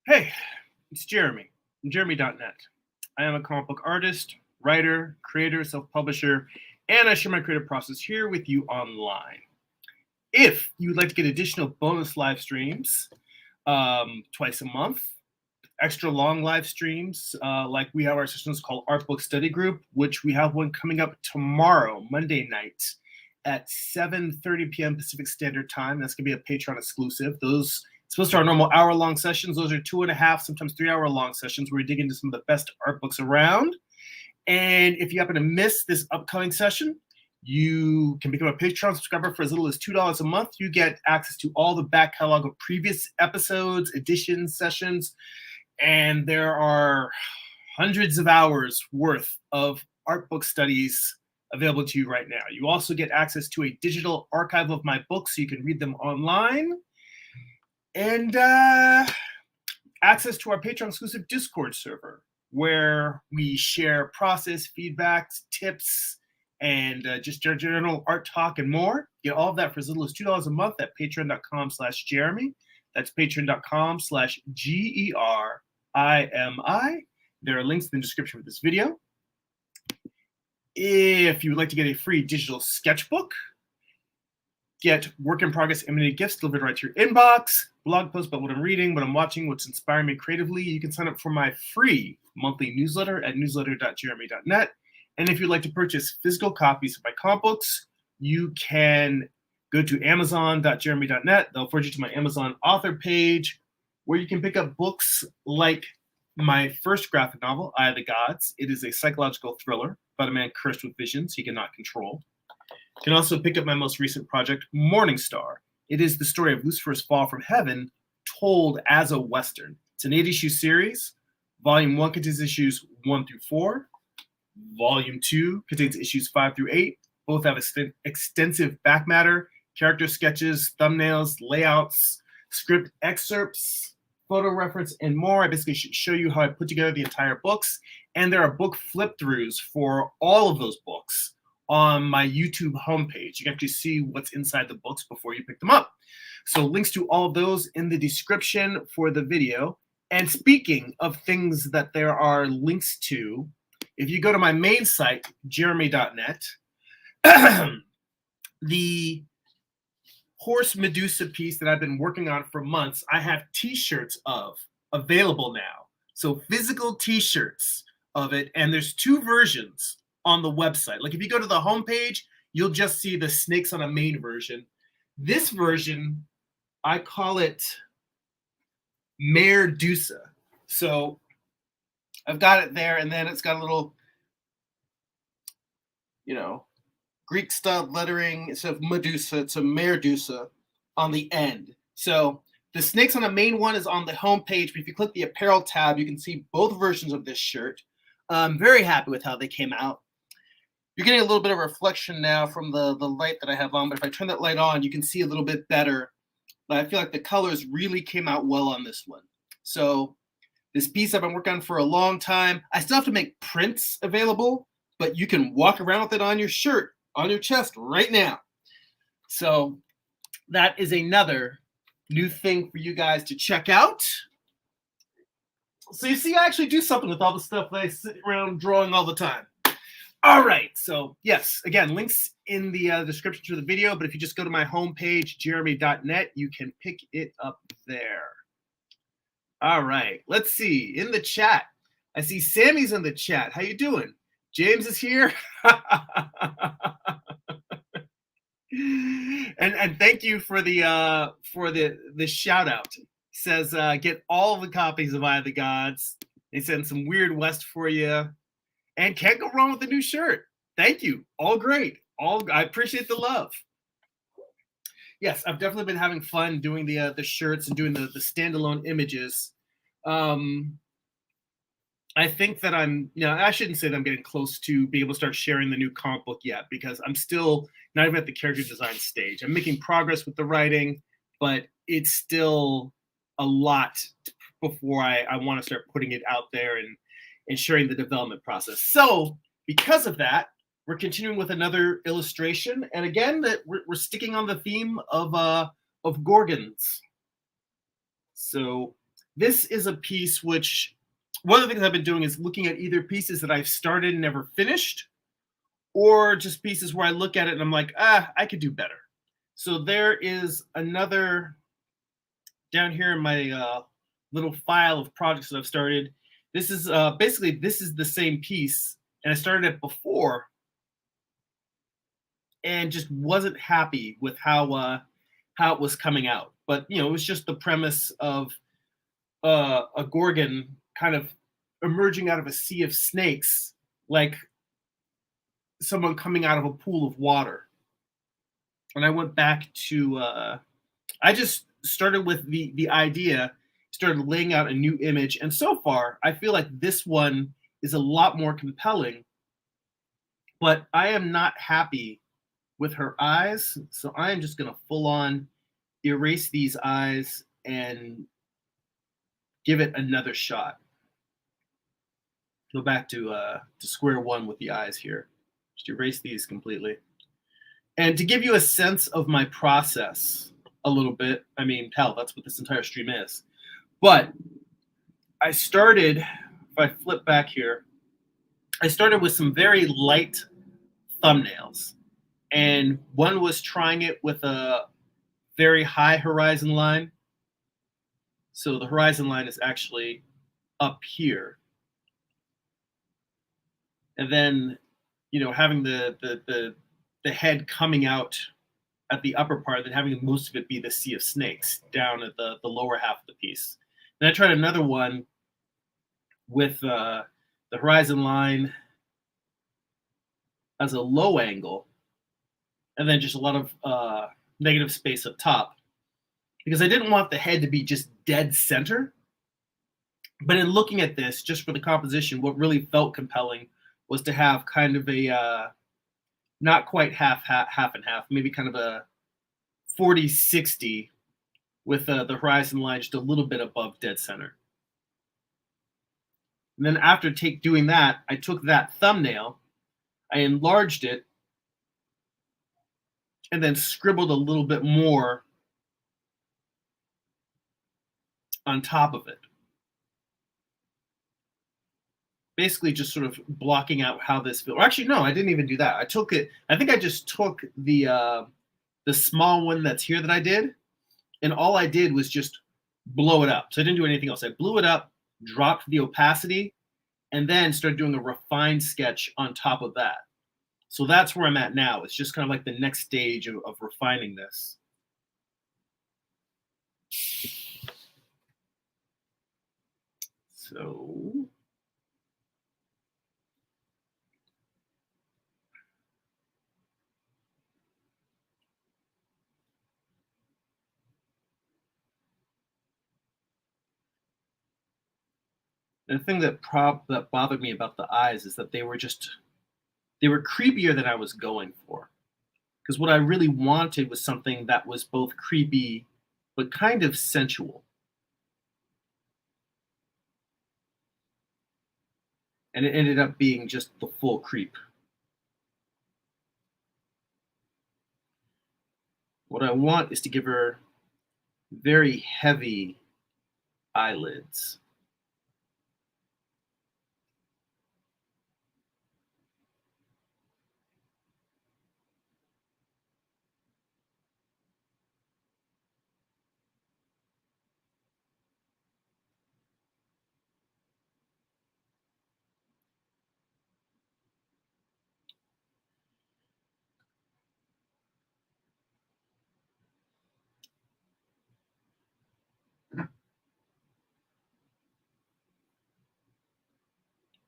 Hey, it's Jeremy from Jeremy.net. I am a comic book artist, writer, creator, self-publisher, and I share my creative process here with you online. If you'd like to get additional bonus live streams twice a month, extra long live streams, like we have our sessions called Art Book Study Group, which we have one coming up tomorrow, Monday night at 7:30 p.m. Pacific Standard Time. That's going to be a Patreon exclusive. Those supposed to our normal hour-long sessions. Those are 2.5, sometimes 3-hour-long sessions where we dig into some of the best art books around. And if you happen to miss this upcoming session, you can become a Patreon subscriber for as little as $2 a month. You get access to all the back catalog of previous episodes, editions, sessions, and there are hundreds of hours worth of art book studies available to you right now. You also get access to a digital archive of my books so you can read them online. And access to our Patreon exclusive Discord server where we share process, feedbacks, tips, and just general art talk and more. Get all of that for as little as $2 a month at patreon.com/Jeremy. That's patreon.com/GERIMI. There are links in the description of this video. If you would like to get a free digital sketchbook, get work in progress animated gifts delivered right to your inbox, blog posts about what I'm reading, what I'm watching, what's inspiring me creatively, you can sign up for my free monthly newsletter at newsletter.jeremy.net. And if you'd like to purchase physical copies of my comic books, you can go to amazon.jeremy.net. They'll forward you to my Amazon author page where you can pick up books like my first graphic novel, Eye of the Gods. It is a psychological thriller about a man cursed with visions he cannot control. You can also pick up my most recent project, Morning Star. It is the story of Lucifer's fall from heaven told as a Western. It's an 8-issue series. Volume 1 contains issues 1 through 4. Volume 2 contains issues 5 through 8. Both have extensive back matter, character sketches, thumbnails, layouts, script excerpts, photo reference, and more. I basically should show you how I put together the entire books. And there are book flip-throughs for all of those books on my YouTube homepage. You can actually see what's inside the books before you pick them up. So links to all of those in the description for the video. And speaking of things that there are links to, if you go to my main site, jeremy.net, the Horse Medusa piece that I've been working on for months, I have t-shirts of available now. So physical t-shirts of it, and there's 2 versions on the website. Like if you go to the homepage, you'll just see the Snakes on a Mane version. This version, I call it Mare Dusa. So I've got it there, and then it's got a little, Greek style lettering. Instead of Medusa, it's a Mare Dusa on the end. So the Snakes on a Mane one is on the homepage, but if you click the apparel tab, you can see both versions of this shirt. I'm very happy with how they came out. You're getting a little bit of reflection now from the light that I have on, but if I turn that light on, you can see a little bit better. But I feel like the colors really came out well on this one. So this piece I've been working on for a long time. I still have to make prints available, but you can walk around with it on your shirt, on your chest right now. So that is another new thing for you guys to check out. So you see, I actually do something with all the stuff that I sit around drawing all the time. All right, so yes, again, links in the description to the video, but if you just go to my homepage, jeremy.net, you can pick it up there. All right, let's see, in the chat, I see Sammy's in the chat. How you doing? James is here. and thank you for the shout out. He says, get all the copies of Eye of the Gods. They send some Weird West for you. And can't go wrong with the new shirt. Thank you. All great. I appreciate the love. Yes, I've definitely been having fun doing the shirts and doing the standalone images. I think that I shouldn't say that I'm getting close to being able to start sharing the new comic book yet, because I'm still not even at the character design stage. I'm making progress with the writing, but it's still a lot before I want to start putting it out there and sharing the development process. So because of that, we're continuing with another illustration. And again, that we're sticking on the theme of Gorgons. So this is a piece which, one of the things I've been doing is looking at either pieces that I've started and never finished, or just pieces where I look at it and I'm like, I could do better. So there is another down here in my little file of projects that I've started. This is basically, this is the same piece, and I started it before, and just wasn't happy with how it was coming out. But you know, it was just the premise of a gorgon kind of emerging out of a sea of snakes, like someone coming out of a pool of water. And I went back to I just started with the idea, started laying out a new image, and so far I feel like this one is a lot more compelling. But I am not happy with her eyes, so I am just gonna full on erase these eyes and give it another shot. Go back to square one with the eyes here. Just erase these completely. And to give you a sense of my process a little bit, I mean, hell, that's what this entire stream is. But I started, if I flip back here, I started with some very light thumbnails. And one was trying it with a very high horizon line. So the horizon line is actually up here. And then, you know, having the head coming out at the upper part, then having most of it be the sea of snakes down at the lower half of the piece. Then I tried another one with the horizon line as a low angle, and then just a lot of negative space up top, because I didn't want the head to be just dead center. But in looking at this, just for the composition, what really felt compelling was to have kind of a not quite half and half, maybe kind of a 40-60 with the horizon line just a little bit above dead center. And then after doing that, I took that thumbnail, I enlarged it, and then scribbled a little bit more on top of it. Basically just sort of blocking out how this feels. Or actually, no, I didn't even do that. I took it, I think I just took the small one that's here that I did, and all I did was just blow it up. So I didn't do anything else. I blew it up, dropped the opacity, and then started doing a refined sketch on top of that. So that's where I'm at now. It's just kind of like the next stage of refining this. So the thing that bothered me about the eyes is that they were creepier than I was going for. Because what I really wanted was something that was both creepy but kind of sensual. And it ended up being just the full creep. What I want is to give her very heavy eyelids.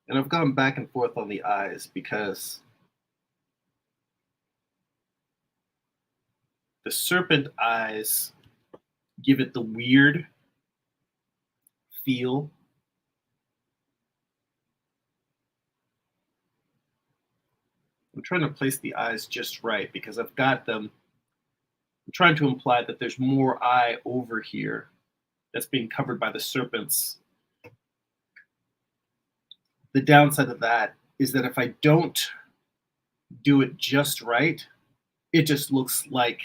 And I've gone back and forth on the eyes because the serpent eyes give it the weird feel. I'm trying to place the eyes just right because I've got them. I'm trying to imply that there's more eye over here that's being covered by the serpents. The downside of that is that if I don't do it just right, it just looks like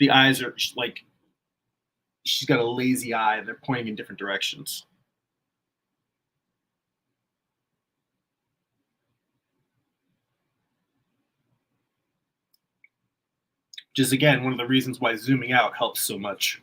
the eyes are like she's got a lazy eye and they're pointing in different directions. Which is, again, one of the reasons why zooming out helps so much.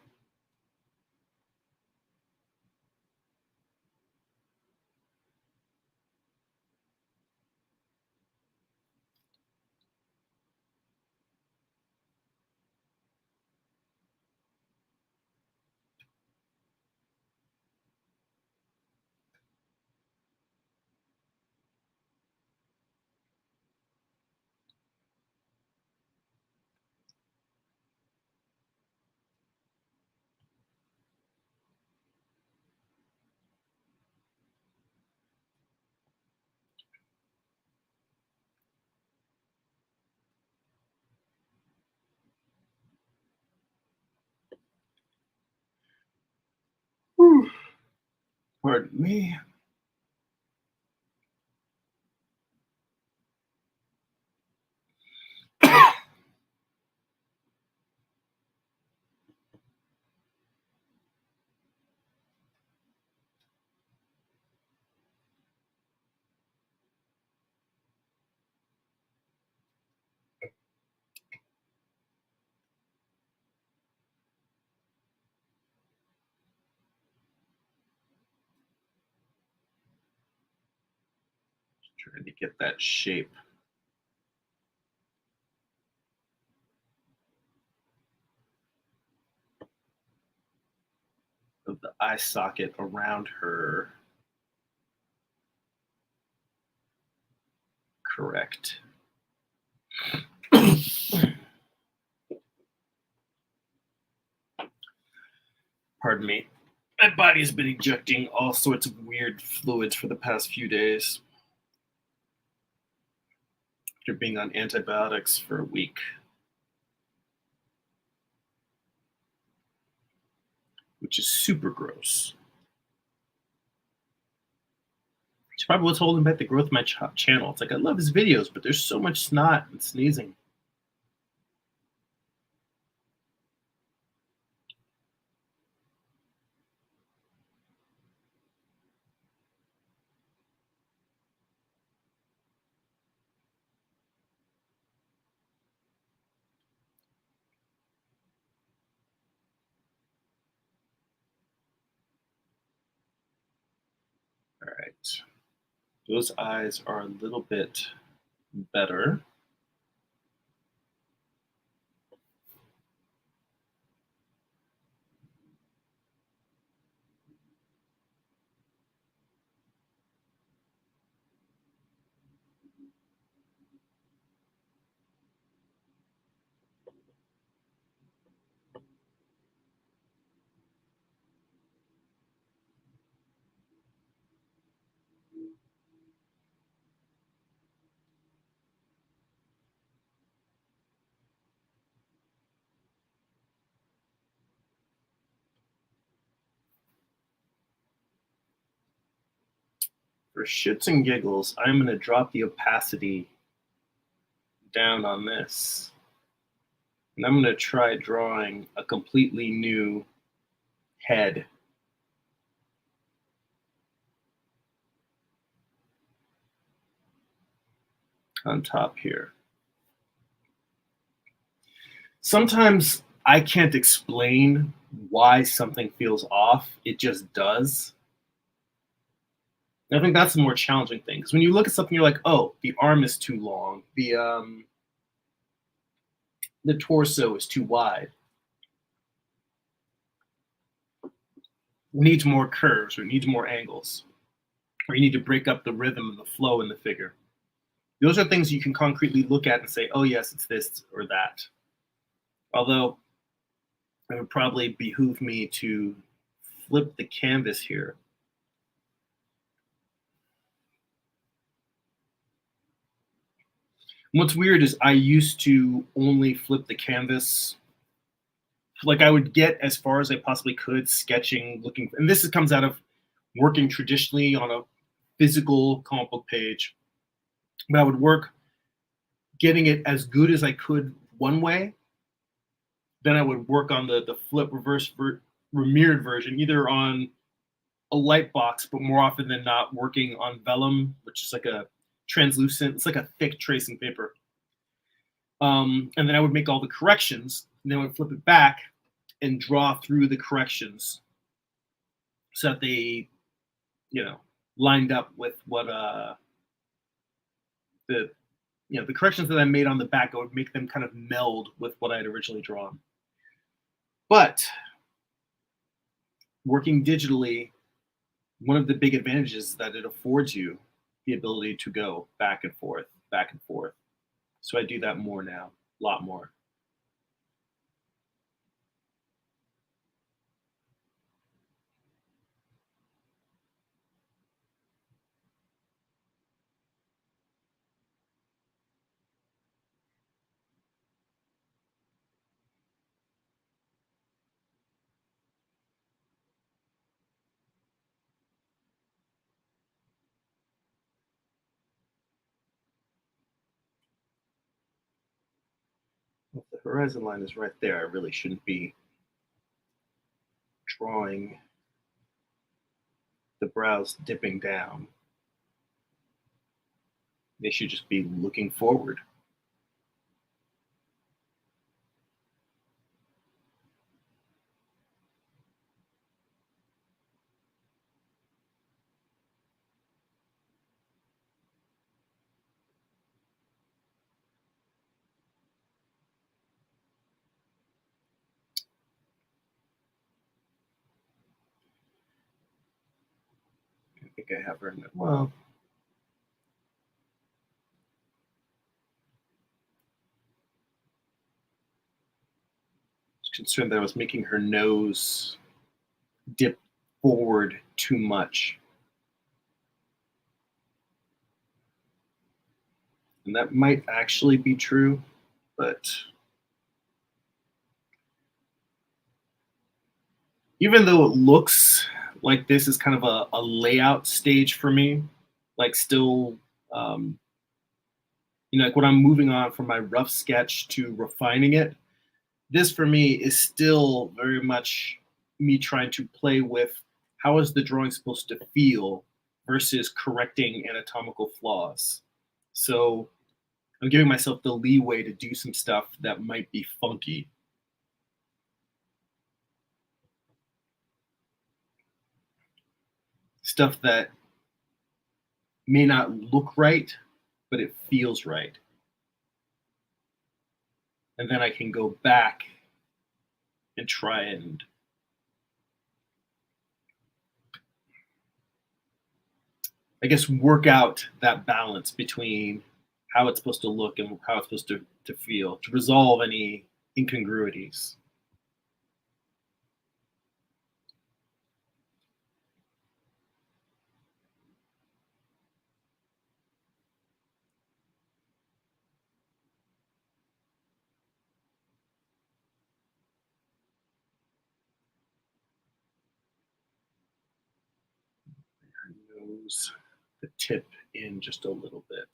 Whew. Pardon me. Trying to get that shape. Of the eye socket around her. Correct. Pardon me. My body's been ejecting all sorts of weird fluids for the past few days. After being on antibiotics for a week. Which is super gross. It's probably what's holding back the growth of my channel. It's like, I love his videos, but there's so much snot and sneezing. All right. Those eyes are a little bit better. For shits and giggles, I'm going to drop the opacity down on this. And I'm going to try drawing a completely new head. On top here. Sometimes I can't explain why something feels off. It just does. And I think that's the more challenging thing. Because when you look at something, you're like, oh, the arm is too long. The torso is too wide. It needs more curves, or it needs more angles. Or you need to break up the rhythm and the flow in the figure. Those are things you can concretely look at and say, oh, yes, it's this or that. Although it would probably behoove me to flip the canvas here. What's weird is I used to only flip the canvas. Like, I would get as far as I possibly could sketching, looking, and this comes out of working traditionally on a physical comic book page. But I would work getting it as good as I could one way. Then I would work on the flip reverse mirrored version, either on a light box, but more often than not working on vellum, which is like a translucent, it's like a thick tracing paper. And then I would make all the corrections, and then I would flip it back and draw through the corrections so that they, lined up with what the the corrections that I made on the back. I would make them kind of meld with what I had originally drawn. But working digitally, one of the big advantages is that it affords you the ability to go back and forth, back and forth. So I do that more now, a lot more. If the horizon line is right there, I really shouldn't be drawing the brows dipping down. They should just be looking forward. I think I have her in it. Well, I was concerned that I was making her nose dip forward too much. And that might actually be true, but even though it looks like this is kind of a layout stage for me, like still, um, like when I'm moving on from my rough sketch to refining it, this for me is still very much me trying to play with how is the drawing supposed to feel versus correcting anatomical flaws. So I'm giving myself the leeway to do some stuff that might be funky. Stuff that may not look right, but it feels right. And then I can go back and try and I guess work out that balance between how it's supposed to look and how it's supposed to feel to resolve any incongruities. Her nose, the tip in just a little bit.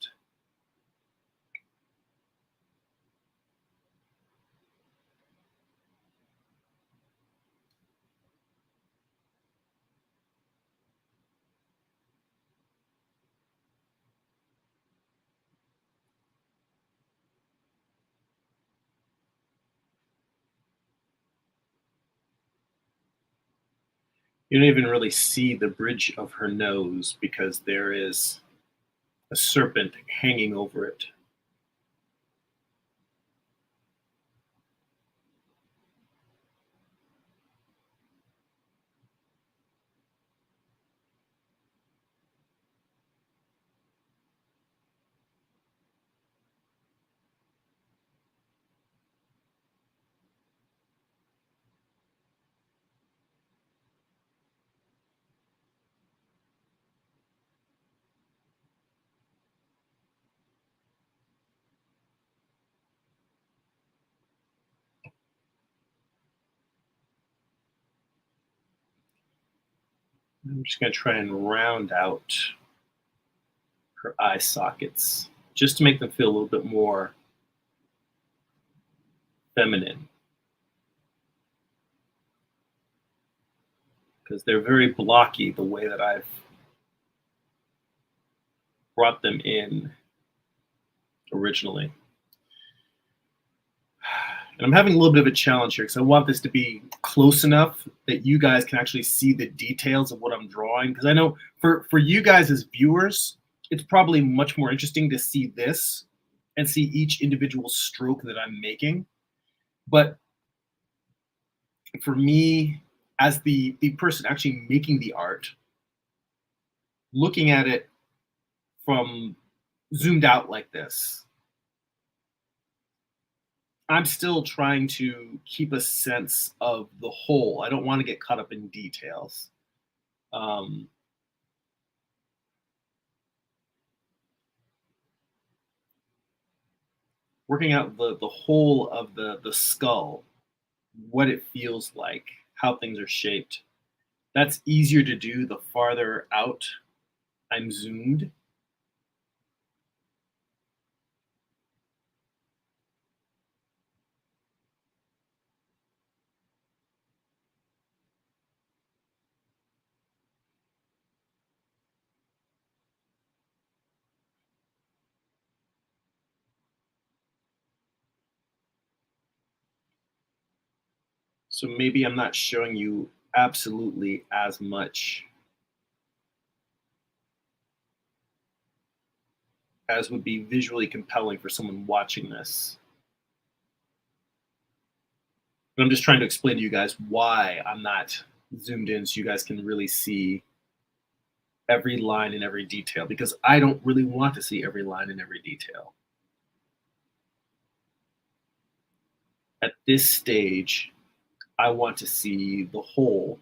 You don't even really see the bridge of her nose because there is a serpent hanging over it. I'm just going to try and round out her eye sockets just to make them feel a little bit more feminine. because they're very blocky the way that I've brought them in originally. And I'm having a little bit of a challenge here because I want this to be close enough that you guys can actually see the details of what I'm drawing. Because I know for you guys as viewers, it's probably much more interesting to see this and see each individual stroke that I'm making. But for me, as the person actually making the art, looking at it from zoomed out like this, I'm still trying to keep a sense of the whole. I don't want to get caught up in details. Um, Working out the whole of the skull, what it feels like, how things are shaped. That's easier to do the farther out I'm zoomed. So maybe I'm not showing you absolutely as much as would be visually compelling for someone watching this. But I'm just trying to explain to you guys why I'm not zoomed in so you guys can really see every line and every detail, because I don't really want to see every line and every detail. At this stage, I want to see the whole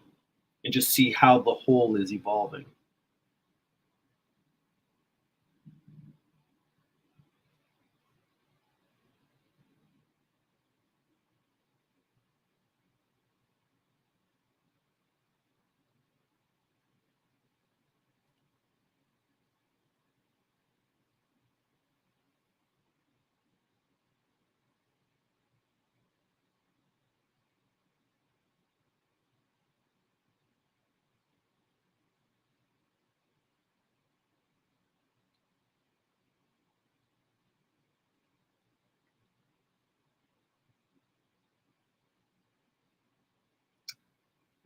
and just see how the whole is evolving.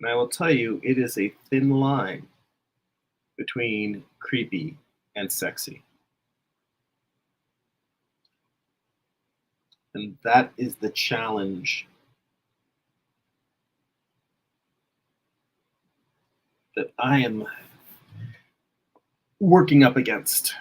And I will tell you, it is a thin line between creepy and sexy. And that is the challenge that I am working up against.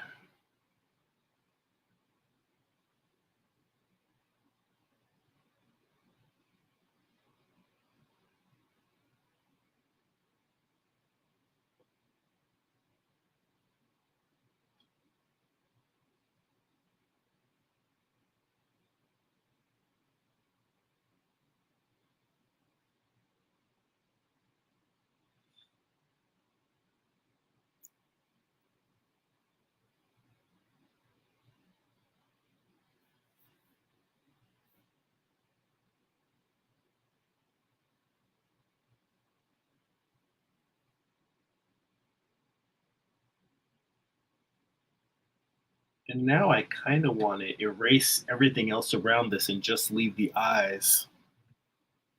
And now I kind of want to erase everything else around this and just leave the eyes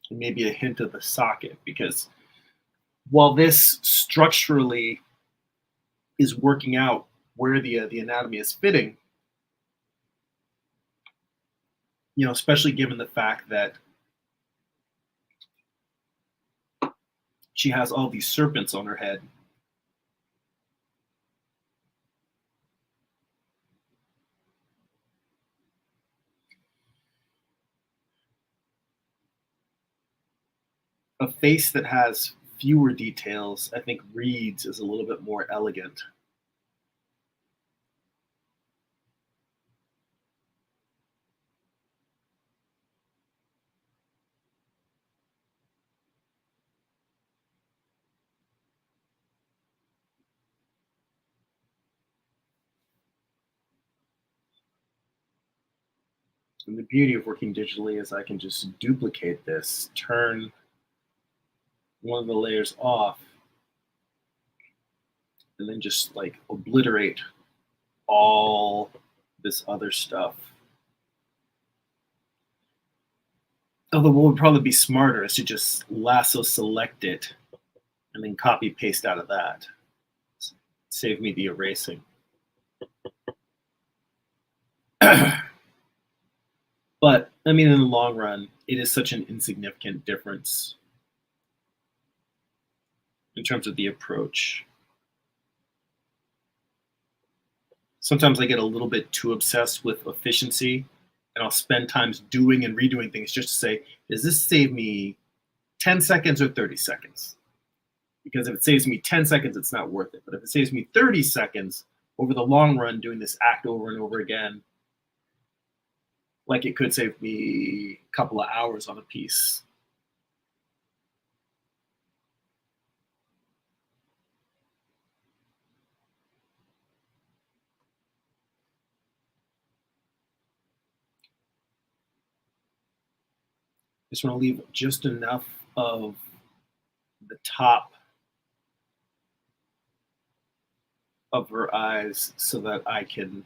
and maybe a hint of the socket, because while this structurally is working out where the anatomy is fitting, especially given the fact that she has all these serpents on her head. A face that has fewer details, I think, reads as a little bit more elegant. And the beauty of working digitally is I can just duplicate this, turn one of the layers off, and then just like obliterate all this other stuff. Although what would probably be smarter is to just lasso select it and then copy paste out of that. Save me the erasing. But I mean, in the long run, it is such an insignificant difference in terms of the approach. Sometimes I get a little bit too obsessed with efficiency, and I'll spend times doing and redoing things just to say, does this save me 10 seconds or 30 seconds? Because if it saves me 10 seconds, it's not worth it. But if it saves me 30 seconds over the long run, doing this act over and over again, like it could save me a couple of hours on a piece. Just want to leave just enough of the top of her eyes so that I can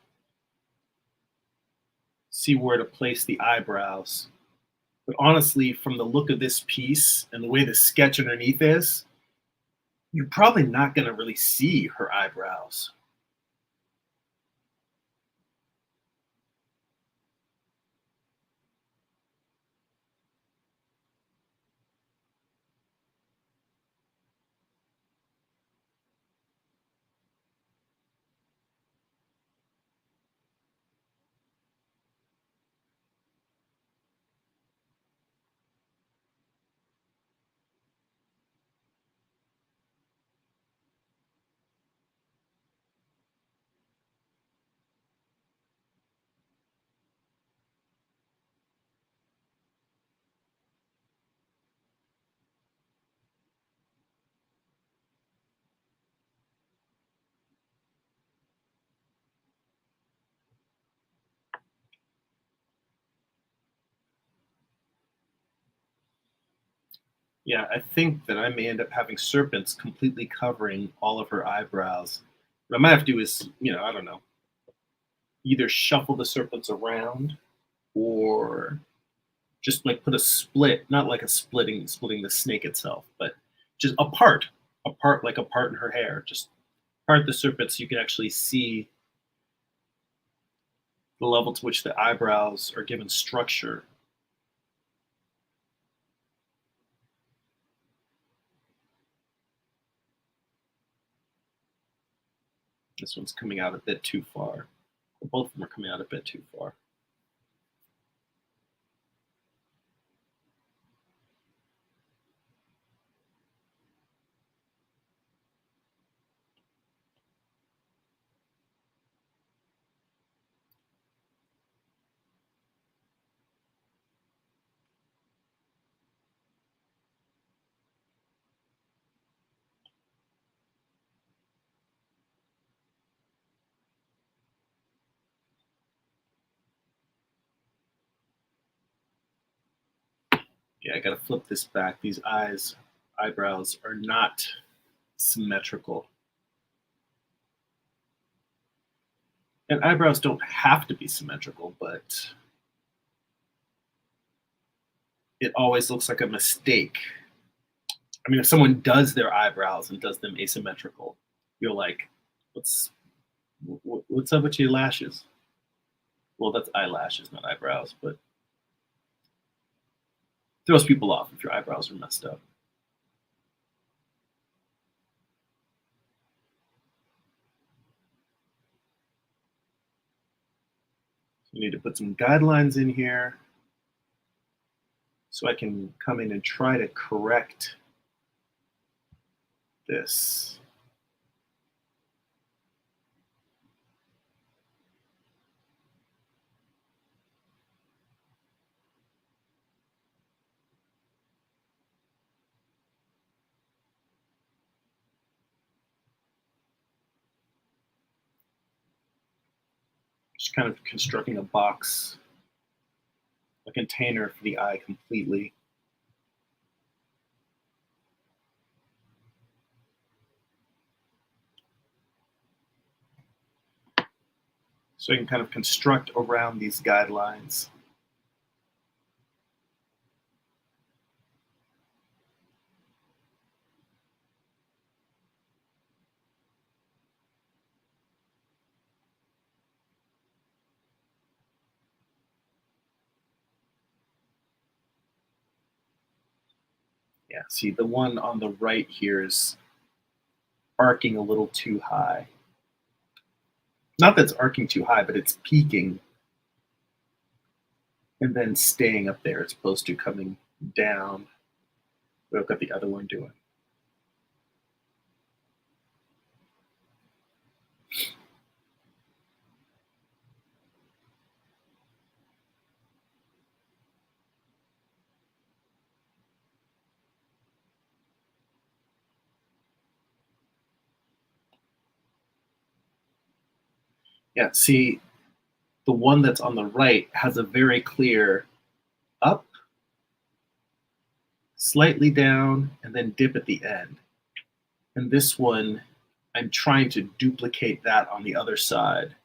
see where to place the eyebrows. But honestly, from the look of this piece and the way the sketch underneath is, you're probably not going to really see her eyebrows. Yeah, I think that I may end up having serpents completely covering all of her eyebrows. What I might have to do is, I don't know, either shuffle the serpents around or just like put a split, not like a splitting the snake itself, but just apart like a part in her hair. Just part the serpent so you can actually see the level to which the eyebrows are given structure. This one's coming out a bit too far. Both of them are coming out a bit too far. Yeah, I gotta flip this back. These eyebrows are not symmetrical. And eyebrows don't have to be symmetrical, but it always looks like a mistake. I mean, if someone does their eyebrows and does them asymmetrical, you're like, what's what's up with your lashes? Well, that's eyelashes, not eyebrows, but throws people off if your eyebrows are messed up. So we need to put some guidelines in here so I can come in and try to correct this. Just kind of constructing a box, a container for the eye completely. So I can kind of construct around these guidelines. Yeah, see, the one on the right here is arcing a little too high. Not that it's arcing too high, but it's peaking and then staying up there as opposed to coming down. We've got the other one doing. Yeah, see, the one that's on the right has a very clear up, slightly down, and then dip at the end. And this one, I'm trying to duplicate that on the other side.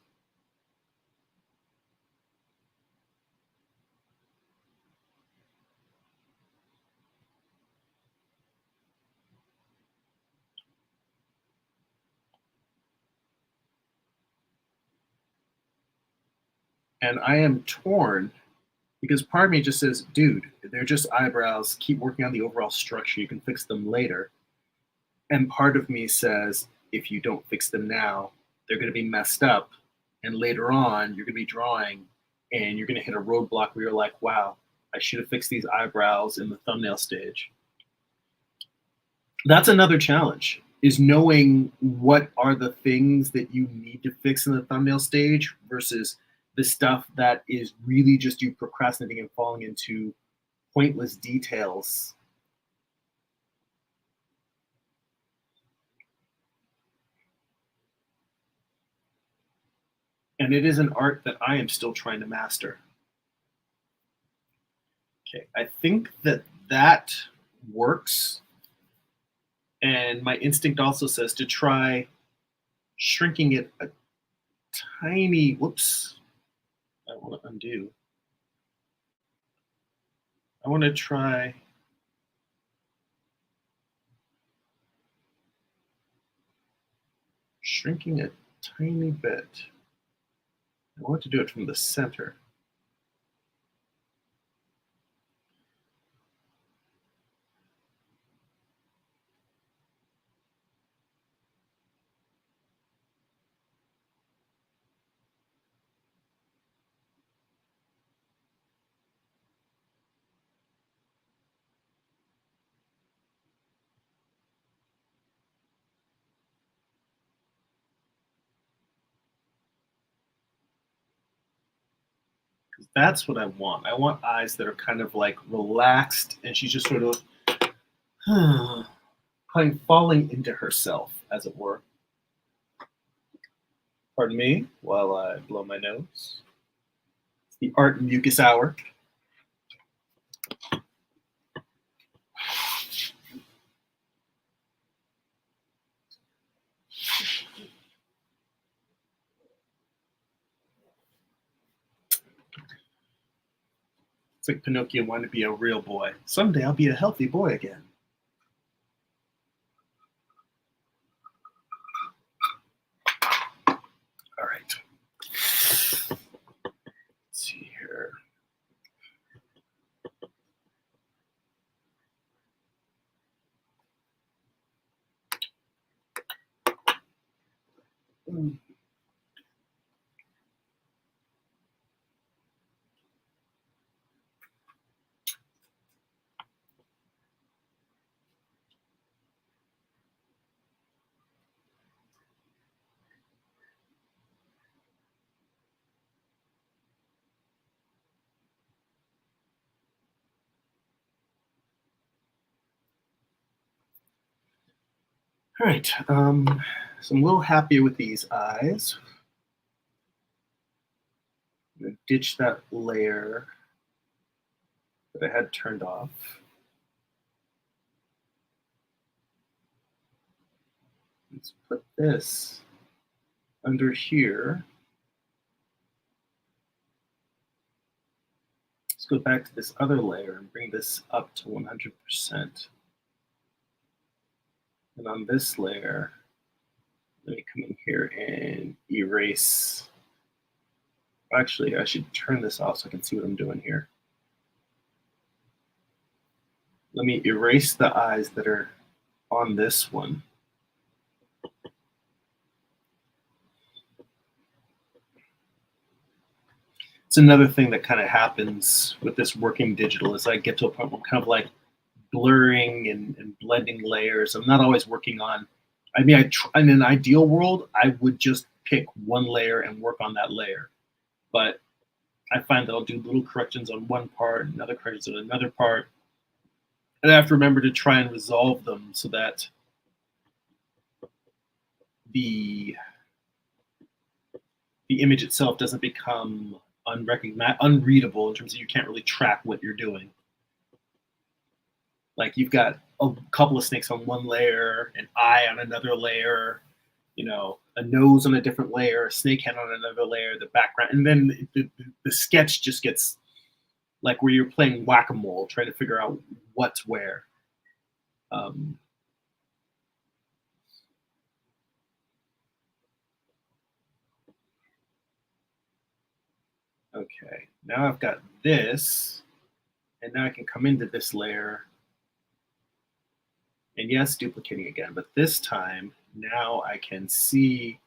And I am torn because part of me just says, dude, they're just eyebrows. Keep working on the overall structure. You can fix them later. And part of me says, if you don't fix them now, they're going to be messed up. And later on, you're going to be drawing and you're going to hit a roadblock where you're like, wow, I should have fixed these eyebrows in the thumbnail stage. That's another challenge, is knowing what are the things that you need to fix in the thumbnail stage versus the stuff that is really just you procrastinating and falling into pointless details. And it is an art that I am still trying to master. Okay, I think that that works. And my instinct also says to try shrinking it a tiny, whoops, I want to undo. I want to try shrinking a tiny bit. I want to do it from the center. That's what I want. I want eyes that are kind of like relaxed, and she's just sort of kind of falling into herself, as it were. Pardon me while I blow my nose. It's the art and mucus hour. It's like Pinocchio wanted to be a real boy. Someday I'll be a healthy boy again. All right. Let's see here. All right. So I'm a little happy with these eyes. I'm gonna ditch that layer that I had turned off. Let's put this under here. go back to this other layer and bring this up to 100%. And on this layer, let me come in here and erase. Actually, I should turn this off so I can see what I'm doing here. Let me erase the eyes that are on this one. It's another thing that kind of happens with this working digital is I get to a point where I'm kind of like blurring and blending layers. I'm not always working on, I mean, in an ideal world, I would just pick one layer and work on that layer. But I find that I'll do little corrections on one part, and other corrections on another part. And I have to remember to try and resolve them so that the image itself doesn't become unreadable in terms of you can't really track what you're doing. Like you've got a couple of snakes on one layer, an eye on another layer, you know, a nose on a different layer, a snake head on another layer, the background, and then the sketch just gets like where you're playing whack-a-mole, trying to figure out what's where. Okay, now I've got this, and now I can come into this layer, and yes, duplicating again, but this time, now I can see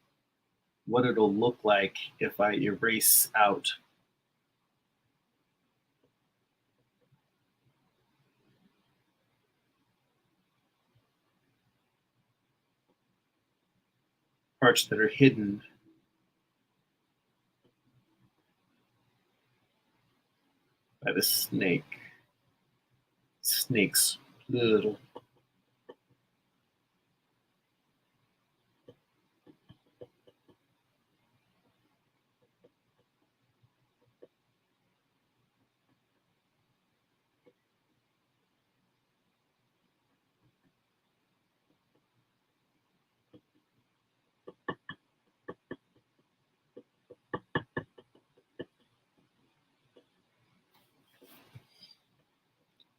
what it'll look like if I erase out parts that are hidden by the snake. Snake's little.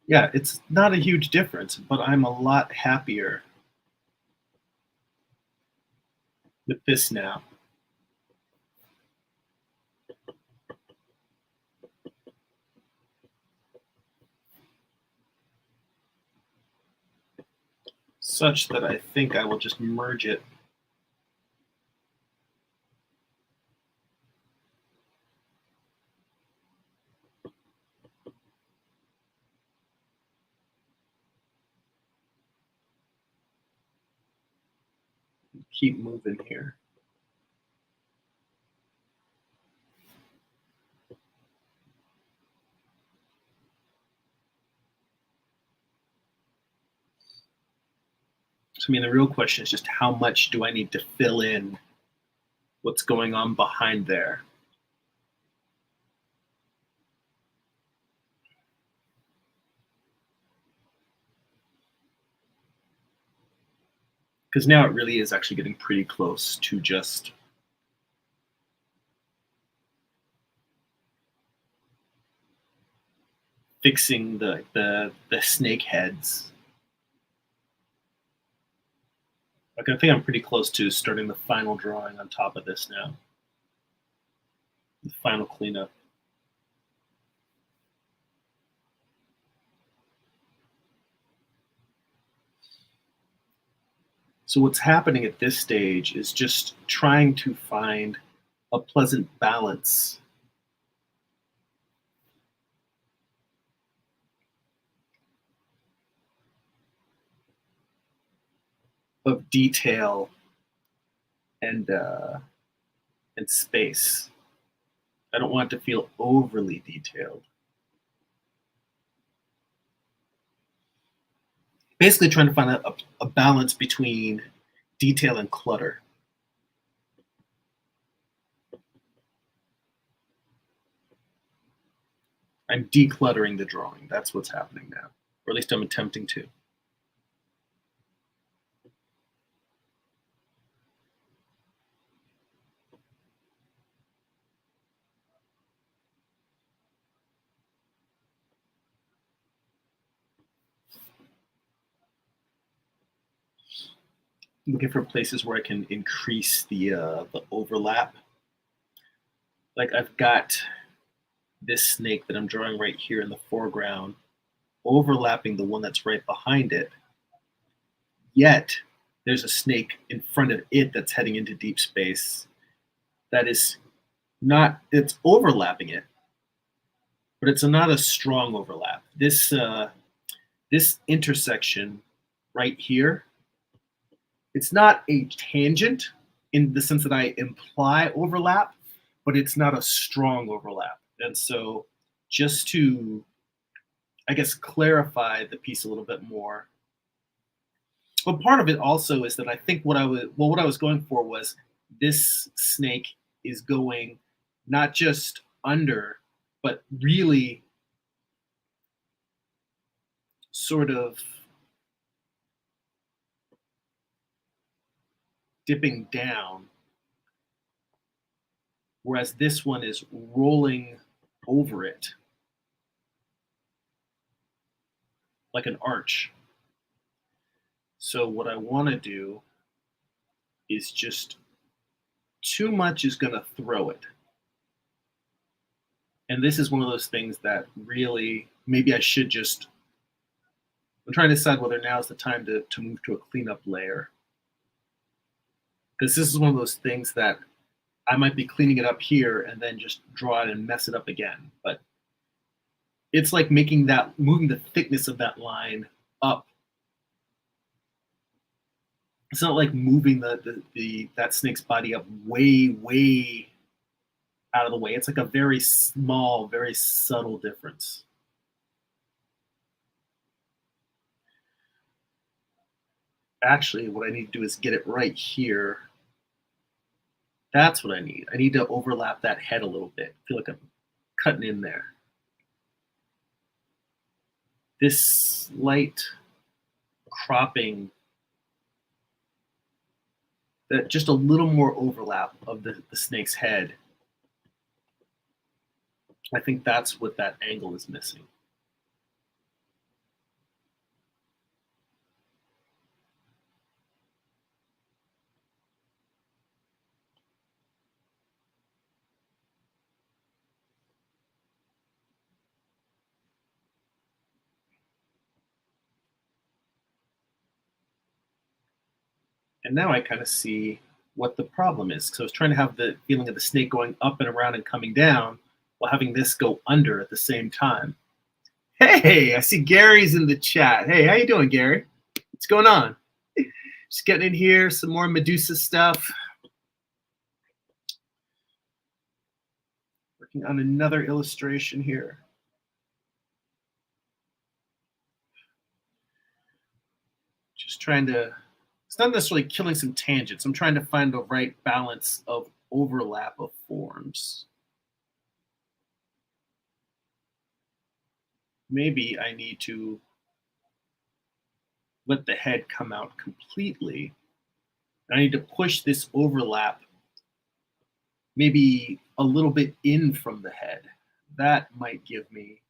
Yeah, it's not a huge difference, but I'm a lot happier with this now. Such that I think I will just merge it. Keep moving here. So, I mean, the real question is just how much do I need to fill in what's going on behind there? Because now it really is actually getting pretty close to just fixing the snake heads. Like I think I'm pretty close to starting the final drawing on top of this now. The final cleanup. So what's happening at this stage is just trying to find a pleasant balance of detail and space. I don't want it to feel overly detailed. Basically, trying to find a balance between detail and clutter. I'm decluttering the drawing. That's what's happening now, or at least I'm attempting to. looking for places where I can increase the overlap. Like I've got this snake that I'm drawing right here in the foreground, overlapping the one that's right behind it. Yet there's a snake in front of it that's heading into deep space that is not, it's overlapping it, but it's not a strong overlap. This intersection right here, it's not a tangent in the sense that I imply overlap, but it's not a strong overlap. And so just to, I guess, clarify the piece a little bit more. But part of it also is that I think what I was going for was this snake is going not just under, but really sort of dipping down, whereas this one is rolling over it like an arch. So what I want to do is just too much is going to throw it. And this is one of those things that really maybe I should just, I'm trying to decide whether now is the time to move to a cleanup layer. Because this is one of those things that I might be cleaning it up here and then just draw it and mess it up again. But it's like moving the thickness of that line up. It's not like moving that snake's body up way out of the way. It's like a very small, very subtle difference. Actually, what I need to do is get it right here. That's what I need. I need to overlap that head a little bit. I feel like I'm cutting in there. This slight cropping, that just a little more overlap of the snake's head. I think that's what that angle is missing. And now I kind of see what the problem is. So I was trying to have the feeling of the snake going up and around and coming down while having this go under at the same time. Hey, I see Gary's in the chat. Hey, how you doing, Gary? What's going on? Just getting in here, some more Medusa stuff. Working on another illustration here. Just trying to, it's not necessarily killing some tangents. I'm trying to find the right balance of overlap of forms. Maybe I need to let the head come out completely. I need to push this overlap maybe a little bit in from the head. That might give me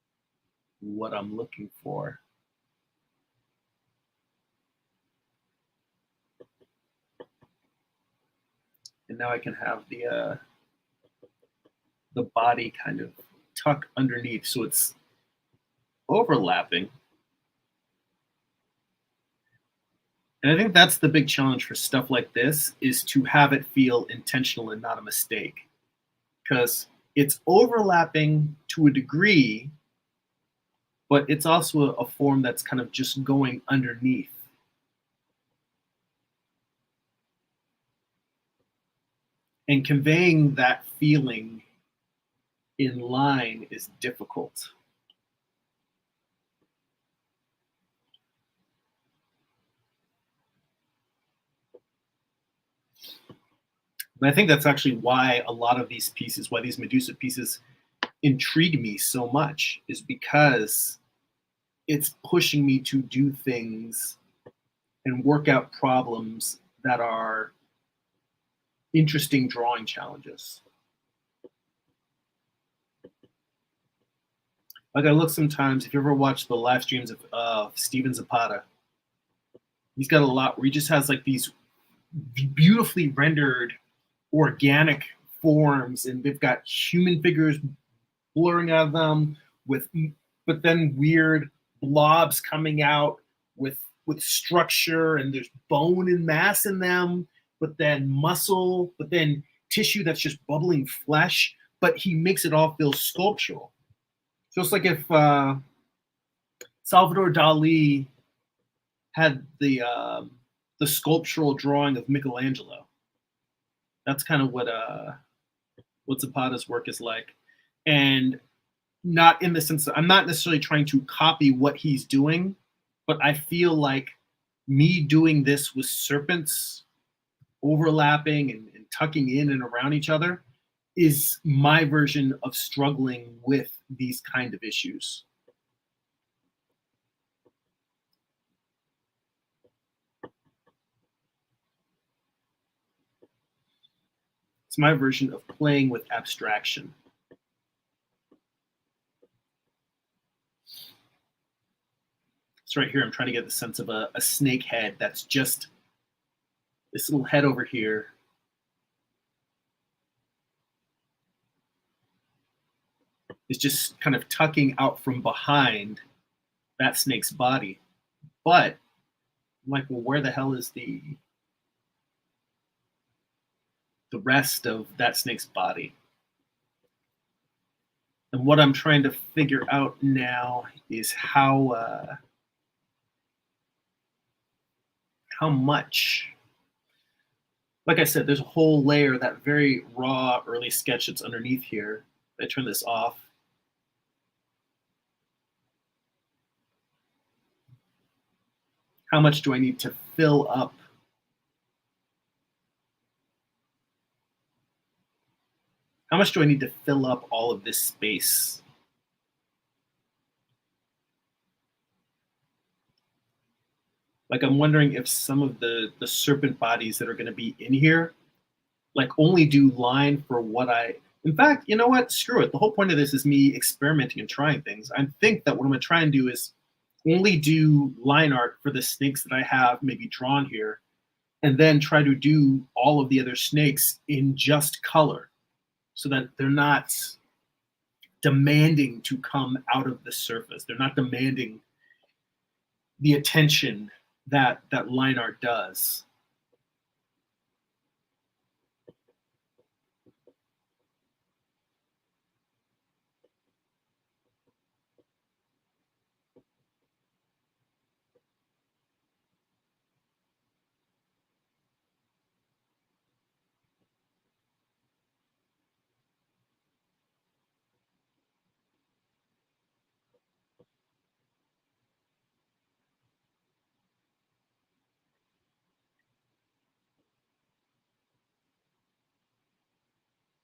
what I'm looking for. And now I can have the body kind of tuck underneath, so it's overlapping. And I think that's the big challenge for stuff like this, is to have it feel intentional and not a mistake. Because it's overlapping to a degree, but it's also a form that's kind of just going underneath. And conveying that feeling in line is difficult. But I think that's actually why a lot of these pieces, why these Medusa pieces intrigue me so much, is because it's pushing me to do things and work out problems that are interesting drawing challenges. Like I look sometimes, if you ever watch the live streams of Steven Zapata, he's got a lot where he just has like these beautifully rendered organic forms, and they've got human figures blurring out of them with, but then weird blobs coming out with structure, and there's bone and mass in them, but then muscle, but then tissue that's just bubbling flesh, but he makes it all feel sculptural. So it's like if Salvador Dali had the sculptural drawing of Michelangelo. That's kind of what Zapata's work is like, and not in the sense that I'm not necessarily trying to copy what he's doing, but I feel like me doing this with serpents overlapping and tucking in and around each other is my version of struggling with these kind of issues. It's my version of playing with abstraction. So right here, I'm trying to get the sense of a snake head that's just this little head over here. Is just kind of tucking out from behind that snake's body. But I'm like, well, where the hell is the rest of that snake's body? And what I'm trying to figure out now is how much. Like I said, there's a whole layer, that very raw early sketch that's underneath here. I turn this off. How much do I need to fill up? How much do I need to fill up all of this space? Like, I'm wondering if some of the serpent bodies that are going to be in here, like, only do line for what I. In fact, you know what? Screw it. The whole point of this is me experimenting and trying things. I think that what I'm going to try and do is only do line art for the snakes that I have maybe drawn here, and then try to do all of the other snakes in just color, so that they're not demanding to come out of the surface. They're not demanding the attention that line art does.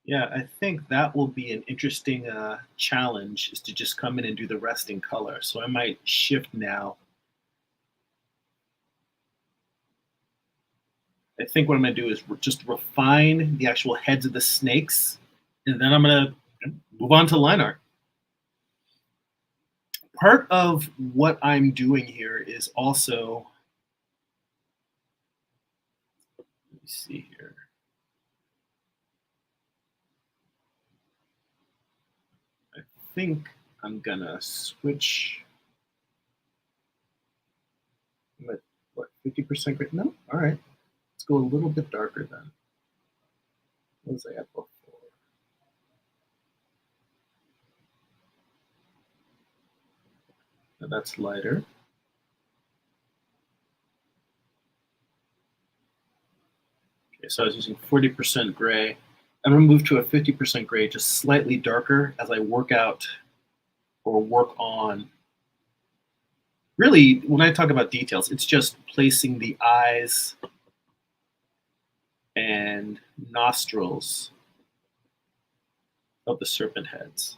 Yeah, I think that will be an interesting challenge, is to just come in and do the rest in color. So I might shift now. I think what I'm going to do is just refine the actual heads of the snakes, and then I'm going to move on to line art. Part of what I'm doing here is also, let me see here. I think I'm gonna switch. I'm at what, 50% gray? No, all right. Let's go a little bit darker then. What was I at before? Now that's lighter. Okay, so I was using 40% gray. I'm gonna move to a 50% gray, just slightly darker, as I work out or work on. Really, when I talk about details, it's just placing the eyes and nostrils of the serpent heads.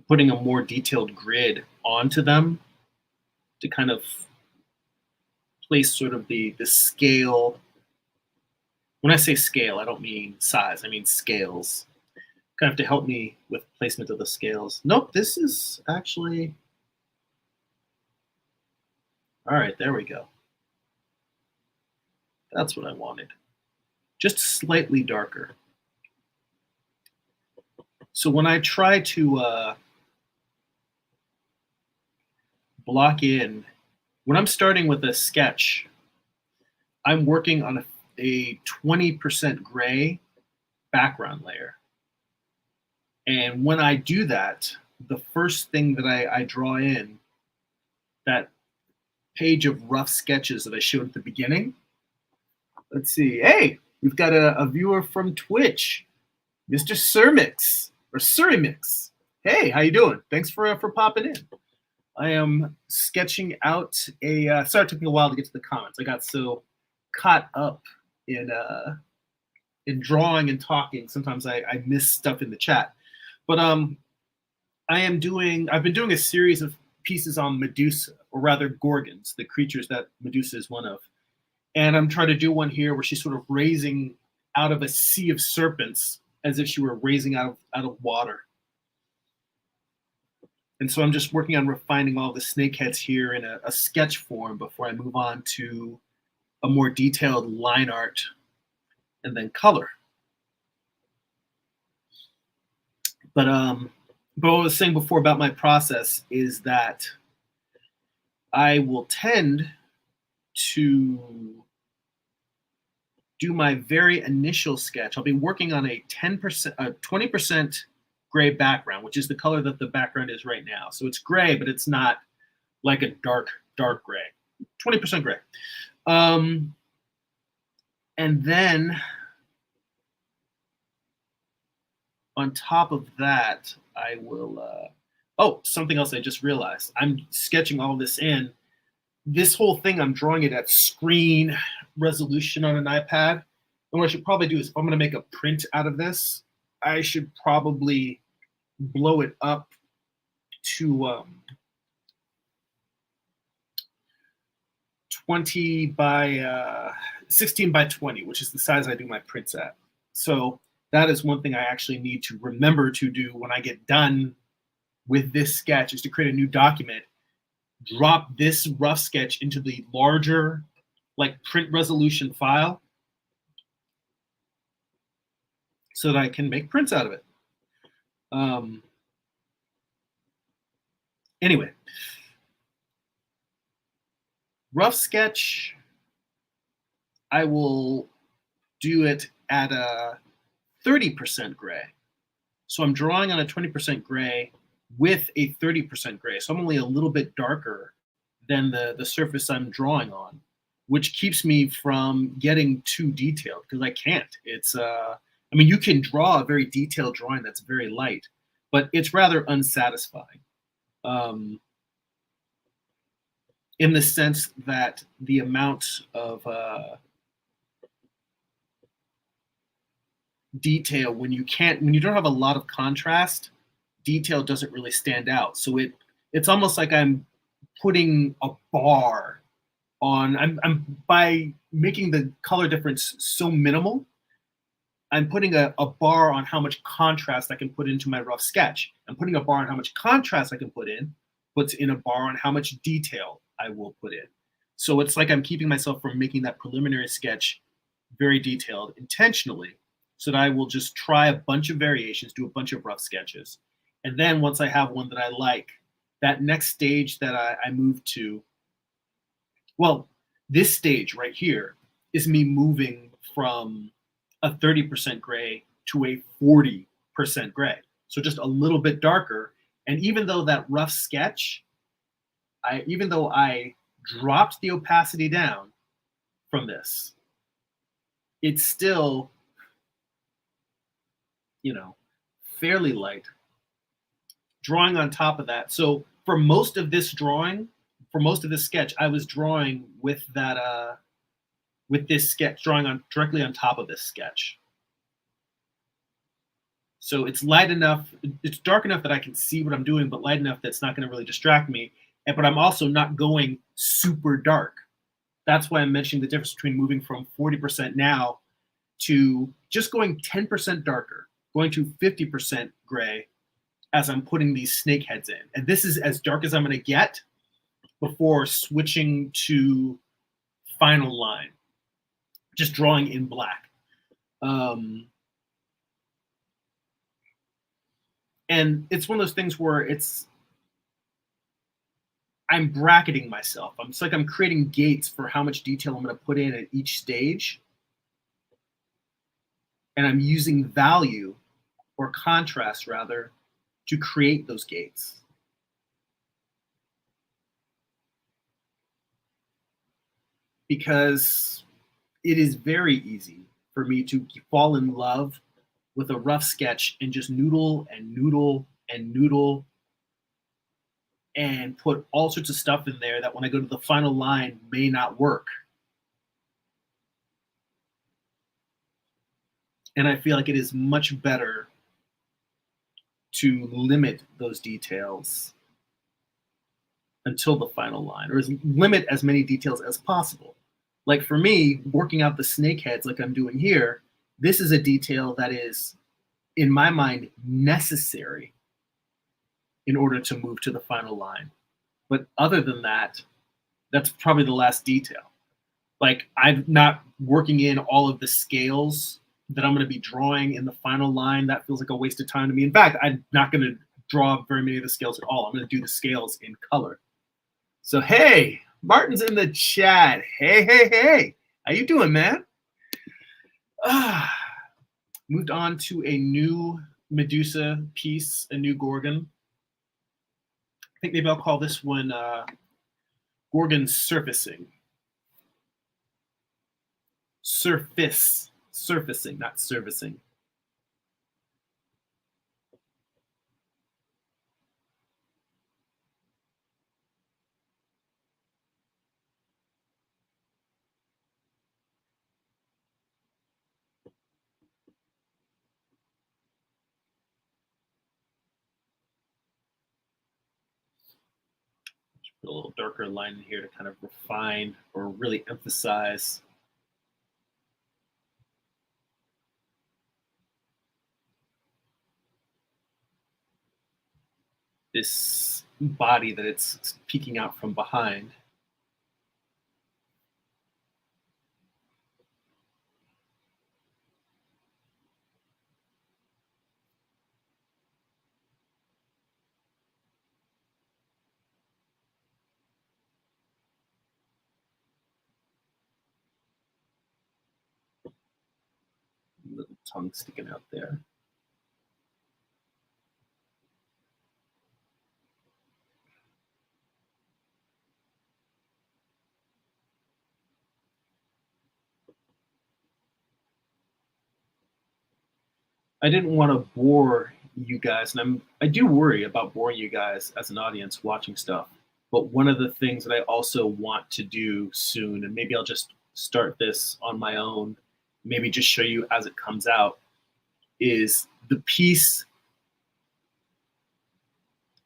Putting a more detailed grid onto them to kind of place sort of the scale. When I say scale, I don't mean size, I mean scales. Gonna have to help me with placement of the scales. Nope, this is actually, all right, there we go. That's what I wanted. Just slightly darker. So when I try to block in, when I'm starting with a sketch, I'm working on a 20% gray background layer. And when I do that, the first thing that I draw in, that page of rough sketches that I showed at the beginning. Let's see. Hey, we've got a viewer from Twitch, Mr. Surmix or Surimix. Hey, how you doing? Thanks for popping in. I am sketching out a. Sorry, it took me a while to get to the comments. I got so caught up in drawing and talking. Sometimes I miss stuff in the chat. But I've been doing a series of pieces on Medusa, or rather Gorgons, the creatures that Medusa is one of. And I'm trying to do one here where she's sort of raising out of a sea of serpents as if she were raising out of water. And so I'm just working on refining all the snakeheads here in a sketch form before I move on to a more detailed line art and then color. But what I was saying before about my process is that I will tend to do my very initial sketch. I'll be working on a 20% gray background, which is the color that the background is right now. So it's gray, but it's not like a dark gray. 20% gray. And then on top of that, I will, oh, something else I just realized. I'm sketching all this in. This whole thing, I'm drawing it at screen resolution on an iPad. And what I should probably do is, if I'm going to make a print out of this, I should probably blow it up to 20 by 16 by 20, which is the size I do my prints at. So that is one thing I actually need to remember to do when I get done with this sketch, is to create a new document, drop this rough sketch into the larger, like, print resolution file so that I can make prints out of it. Anyway, rough sketch, I will do it at a 30% gray. So I'm drawing on a 20% gray with a 30% gray. So I'm only a little bit darker than the surface I'm drawing on, which keeps me from getting too detailed, because I can't. It's, I mean, you can draw a very detailed drawing that's very light, but it's rather unsatisfying. In the sense that the amount of detail, when you don't have a lot of contrast, detail doesn't really stand out. So it's almost like I'm putting a bar on, I'm by making the color difference so minimal, I'm putting a bar on how much contrast I can put into my rough sketch. I'm putting a bar on how much contrast I can put in, puts in a bar on how much detail I will put in. So it's like I'm keeping myself from making that preliminary sketch very detailed intentionally, so that I will just try a bunch of variations, do a bunch of rough sketches. And then once I have one that I like, that next stage that I move to, well, this stage right here is me moving from a 30% gray to a 40% gray. So just a little bit darker. And even though that rough sketch, even though I dropped the opacity down from this, it's still, you know, fairly light. Drawing on top of that. So for most of this drawing, for most of this sketch, I was drawing with that, with this sketch, drawing on directly on top of this sketch. So it's light enough, it's dark enough that I can see what I'm doing, but light enough that's not going to really distract me. But I'm also not going super dark. That's why I'm mentioning the difference between moving from 40% now to just going 10% darker. going to 50% gray as I'm putting these snake heads in. And this is as dark as I'm going to get before switching to final line, just drawing in black. And it's one of those things where I'm bracketing myself. It's like I'm creating gates for how much detail I'm going to put in at each stage. And I'm using value, or contrast rather, to create those gates. Because it is very easy for me to fall in love with a rough sketch and just noodle and noodle and noodle and put all sorts of stuff in there that when I go to the final line may not work. And I feel like it is much better to limit those details until the final line, or limit as many details as possible. Like for me, working out the snake heads like I'm doing here, this is a detail that is, in my mind, necessary in order to move to the final line. But other than that, that's probably the last detail. Like I'm not working in all of the scales that I'm going to be drawing in the final line. That feels like a waste of time to me. In fact, I'm not going to draw very many of the scales at all. I'm going to do the scales in color. So, hey, Martin's in the chat. Hey. How you doing, man? Moved on to a new Medusa piece, a new Gorgon. I think maybe I'll call this one Gorgon Surfacing. Surfacing, not servicing. Put a little darker line in here to kind of refine or really emphasize this body that it's peeking out from behind. Little tongue sticking out there. I didn't want to bore you guys, and I do worry about boring you guys as an audience watching stuff. But one of the things that I also want to do soon, and maybe I'll just start this on my own, maybe just show you as it comes out, is the piece,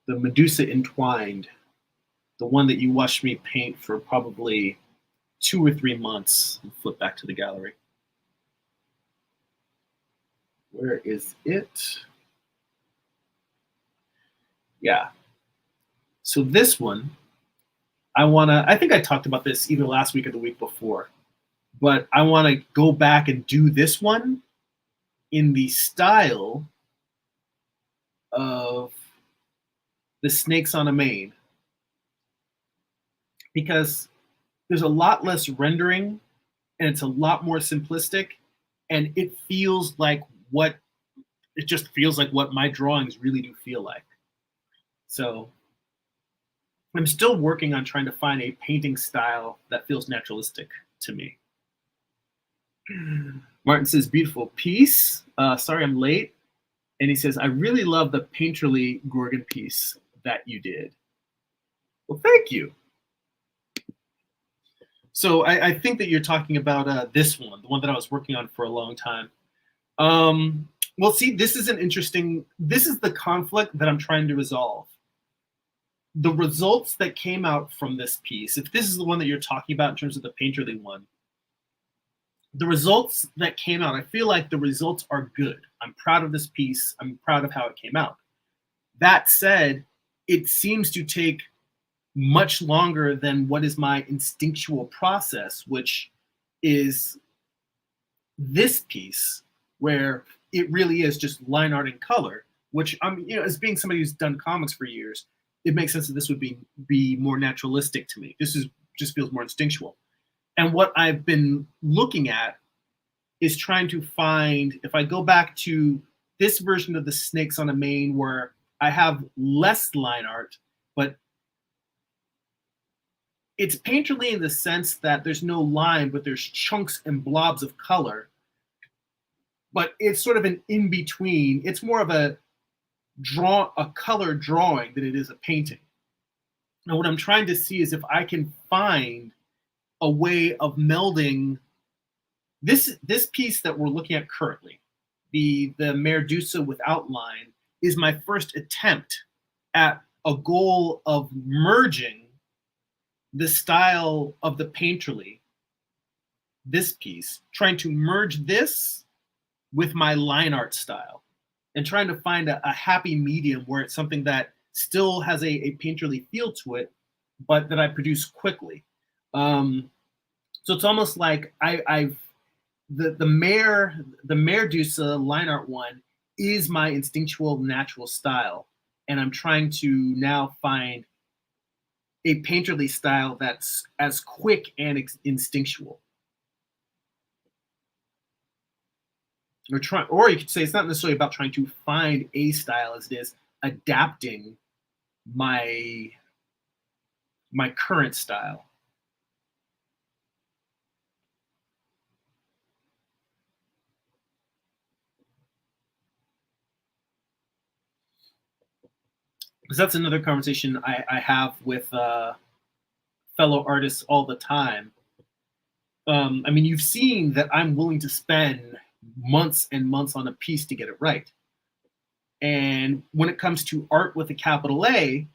the Medusa Entwined, the one that you watched me paint for probably 2 or 3 months. And flip back to the gallery. Where is it? Yeah. So this one, I think I talked about this either last week or the week before, but I want to go back and do this one in the style of the Snakes on a Mane, because there's a lot less rendering and it's a lot more simplistic, and it just feels like what my drawings really do feel like. So I'm still working on trying to find a painting style that feels naturalistic to me. Martin says, beautiful piece. Sorry I'm late. And he says, I really love the painterly Gorgon piece that you did. Well, thank you. So I think that you're talking about this one, the one that I was working on for a long time. Well, see, this is the conflict that I'm trying to resolve. The results that came out from this piece, if this is the one that you're talking about in terms of the painterly one, the results that came out, I feel like the results are good. I'm proud of this piece. I'm proud of how it came out. That said, it seems to take much longer than what is my instinctual process, which is this piece, where it really is just line art and color, which I'm, as being somebody who's done comics for years, it makes sense that this would be more naturalistic to me. This is just feels more instinctual. And what I've been looking at is trying to find, if I go back to this version of the Snakes on a Mane, where I have less line art, but it's painterly in the sense that there's no line, but there's chunks and blobs of color. But it's sort of an in-between. It's more of a color drawing than it is a painting. Now, what I'm trying to see is if I can find a way of melding this piece that we're looking at currently, the Medusa without line, is my first attempt at a goal of merging the style of the painterly, this piece, trying to merge this with my line art style and trying to find a happy medium where it's something that still has a painterly feel to it, but that I produce quickly. So it's almost like the Medusa line art one is my instinctual natural style. And I'm trying to now find a painterly style that's as quick and instinctual. Or you could say it's not necessarily about trying to find a style as it is adapting my current style. Because that's another conversation I have with fellow artists all the time. I mean, you've seen that I'm willing to spend months and months on a piece to get it right. And when it comes to art with a capital A,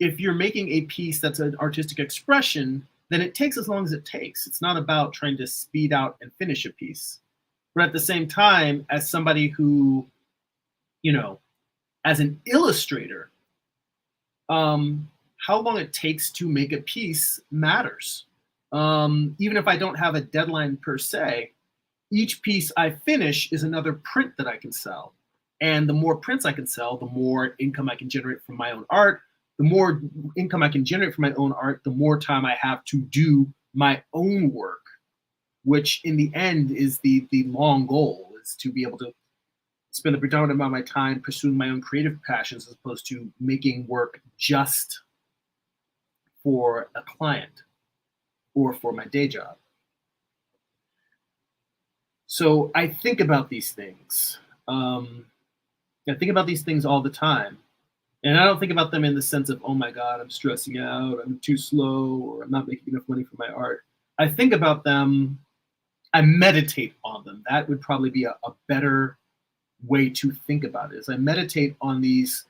if you're making a piece that's an artistic expression, then it takes as long as it takes. It's not about trying to speed out and finish a piece. But at the same time, as somebody who, as an illustrator, how long it takes to make a piece matters. Even if I don't have a deadline per se, each piece I finish is another print that I can sell. And the more prints I can sell, the more income I can generate from my own art. The more income I can generate from my own art, the more time I have to do my own work, which in the end is the long goal, is to be able to spend the predominant amount of my time pursuing my own creative passions as opposed to making work just for a client or for my day job. So I think about these things. I think about these things all the time. And I don't think about them in the sense of, oh my God, I'm stressing out, I'm too slow, or I'm not making enough money for my art. I think about them, I meditate on them. That would probably be a better way to think about it, is I meditate on these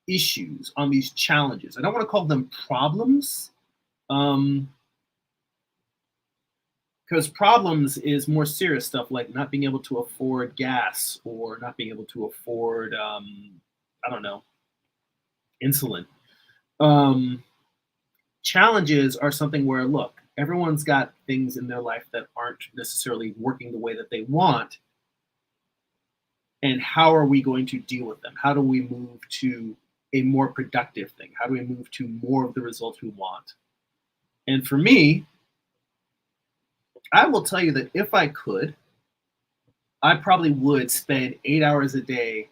issues, on these challenges. I don't want to call them problems, because problems is more serious stuff, like not being able to afford gas or not being able to afford, I don't know, insulin. Challenges are something where, look, everyone's got things in their life that aren't necessarily working the way that they want. And how are we going to deal with them? How do we move to a more productive thing? How do we move to more of the results we want? And for me, I will tell you that if I could, I probably would spend 8 hours a day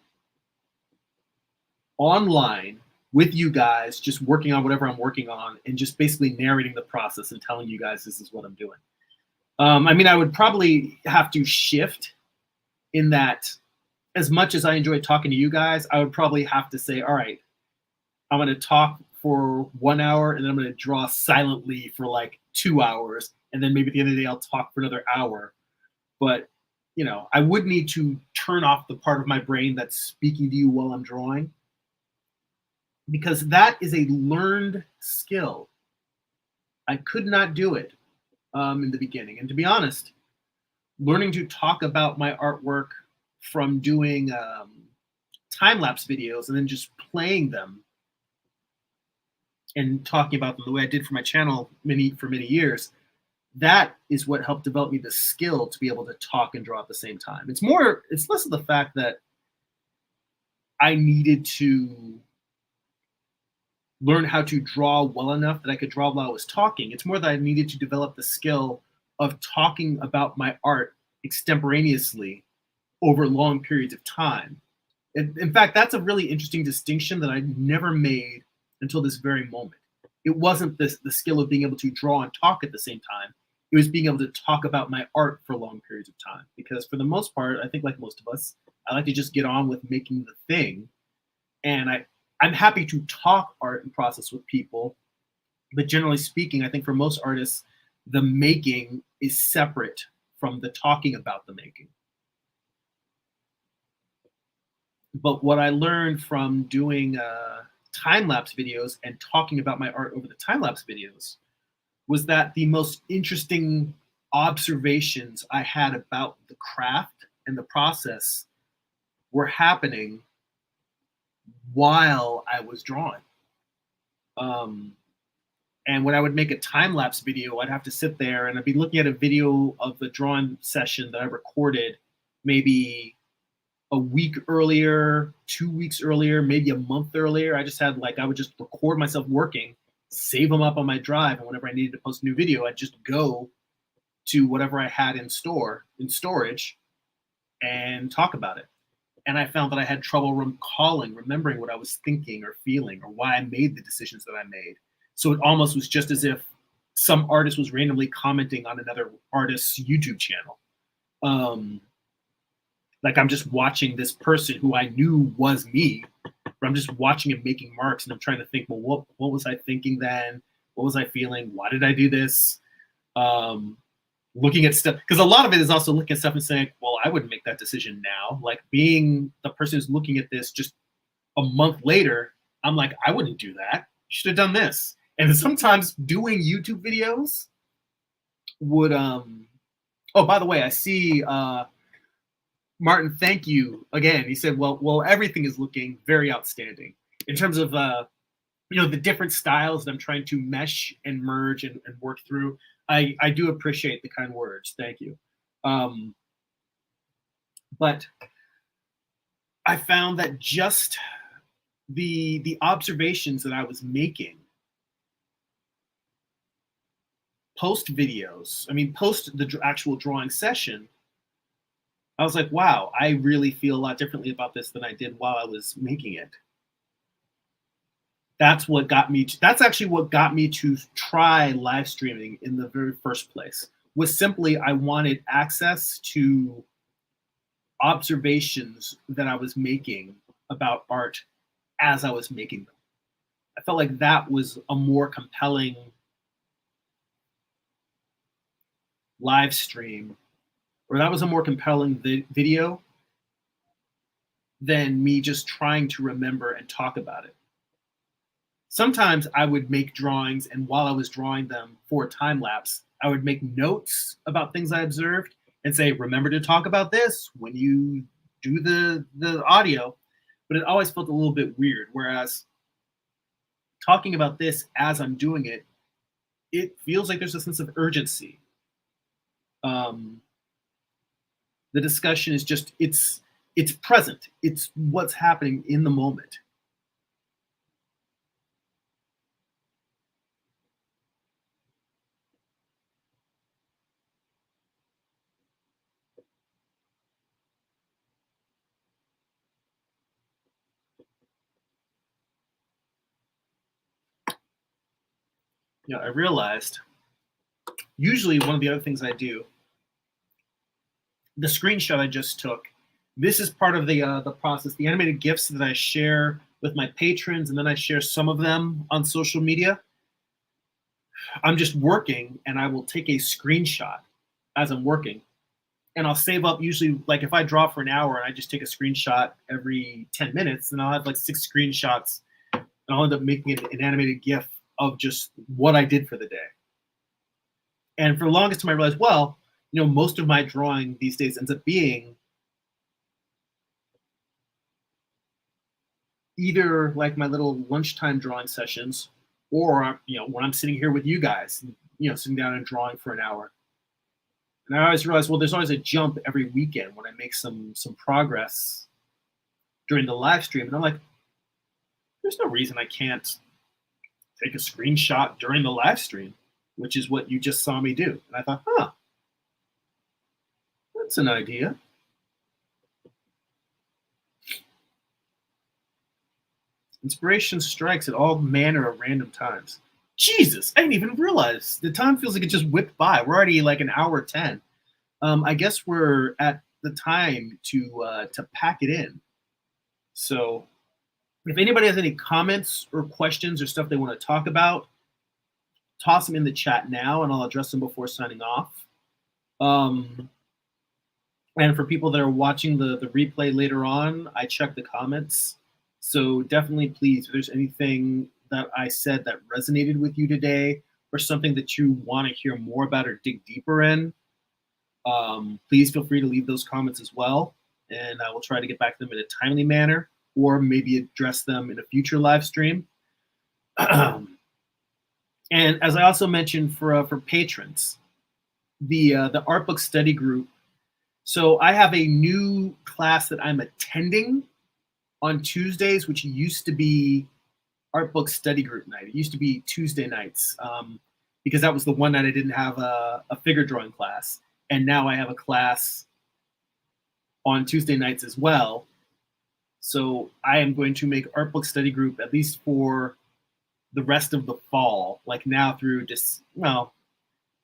online with you guys, just working on whatever I'm working on and just basically narrating the process and telling you guys this is what I'm doing. I mean, I would probably have to shift in that, as much as I enjoy talking to you guys, I would probably have to say, all right, I'm going to talk for 1 hour and then I'm going to draw silently for like 2 hours. And then maybe at the end of the day, I'll talk for another hour. But, I would need to turn off the part of my brain that's speaking to you while I'm drawing, because that is a learned skill. I could not do it in the beginning. And to be honest, learning to talk about my artwork from doing time lapse videos and then just playing them and talking about them the way I did for my channel for many years, that is what helped develop me the skill to be able to talk and draw at the same time. It's less of the fact that I needed to learn how to draw well enough that I could draw while I was talking. It's more that I needed to develop the skill of talking about my art extemporaneously over long periods of time. In fact, that's a really interesting distinction that I never made until this very moment. It wasn't the skill of being able to draw and talk at the same time. It was being able to talk about my art for long periods of time. Because for the most part, I think like most of us, I like to just get on with making the thing. And I'm happy to talk art and process with people. But generally speaking, I think for most artists, the making is separate from the talking about the making. But what I learned from doing time-lapse videos and talking about my art over the time-lapse videos was that the most interesting observations I had about the craft and the process were happening while I was drawing. And when I would make a time-lapse video, I'd have to sit there and I'd be looking at a video of the drawing session that I recorded maybe a week earlier, 2 weeks earlier, maybe a month earlier. I would just record myself working, save them up on my drive, and whenever I needed to post a new video, I'd just go to whatever I had in storage, and talk about it. And I found that I had trouble remembering what I was thinking or feeling or why I made the decisions that I made. So it almost was just as if some artist was randomly commenting on another artist's YouTube channel. Like I'm just watching this person who I knew was me, but I'm just watching him making marks, and I'm trying to think, well, what was I thinking then? What was I feeling? Why did I do this? Looking at stuff, because a lot of it is also looking at stuff and saying, well, I wouldn't make that decision now. Like being the person who's looking at this just a month later, I'm like, I wouldn't do that. You should have done this. And sometimes doing YouTube videos would, oh, by the way, I see Martin, thank you again. He said, well, everything is looking very outstanding in terms of, the different styles that I'm trying to mesh and merge and work through. I do appreciate the kind words. Thank you. But I found that just the observations that I was making post videos, post the actual drawing session, I was like, wow, I really feel a lot differently about this than I did while I was making it. That's actually what got me to try live streaming in the very first place, was simply I wanted access to observations that I was making about art as I was making them. I felt like that was a more compelling live stream, or that was a more compelling video than me just trying to remember and talk about it. Sometimes I would make drawings, and while I was drawing them for time lapse, I would make notes about things I observed and say, remember to talk about this when you do the audio. But it always felt a little bit weird. Whereas talking about this as I'm doing it, it feels like there's a sense of urgency. The discussion is just, it's present. It's what's happening in the moment. I realized usually one of the other things I do, the screenshot I just took, this is part of the process, the animated GIFs that I share with my patrons, and then I share some of them on social media. I'm just working, and I will take a screenshot as I'm working, and I'll save up, usually, like if I draw for an hour and I just take a screenshot every 10 minutes, then I'll have like 6 screenshots, and I'll end up making an animated GIF of just what I did for the day. And for the longest time, I realized, well, most of my drawing these days ends up being either like my little lunchtime drawing sessions, or when I'm sitting here with you guys, sitting down and drawing for an hour. And I always realize, well, there's always a jump every weekend when I make some progress during the live stream, and I'm like, there's no reason I can't take a screenshot during the live stream, which is what you just saw me do. And I thought, that's an idea. Inspiration strikes at all manner of random times. Jesus, I didn't even realize. The time feels like it just whipped by. We're already like an hour 10. I guess we're at the time to pack it in. So if anybody has any comments or questions or stuff they want to talk about, toss them in the chat now and I'll address them before signing off. And for people that are watching the replay later on, I check the comments. So definitely, please, if there's anything that I said that resonated with you today or something that you want to hear more about or dig deeper in, please feel free to leave those comments as well. And I will try to get back to them in a timely manner or maybe address them in a future live stream. And as I also mentioned for patrons, the art book study group. So I have a new class that I'm attending on Tuesdays, which used to be art book study group night. It used to be Tuesday nights because that was the one night I didn't have a figure drawing class. And now I have a class on Tuesday nights as well. So I am going to make art book study group at least for the rest of the fall, like now through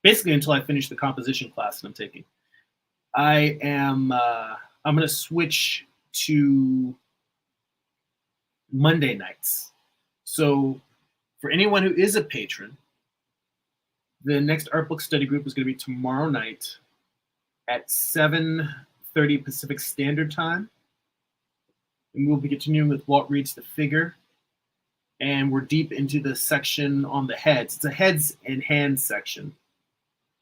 basically until I finish the composition class that I'm taking. I'm going to switch to Monday nights. So for anyone who is a patron, the next art book study group is going to be tomorrow night at 7:30 Pacific Standard Time. And we'll be continuing with Walt Reads the Figure. And we're deep into the section on the heads. It's a heads and hands section,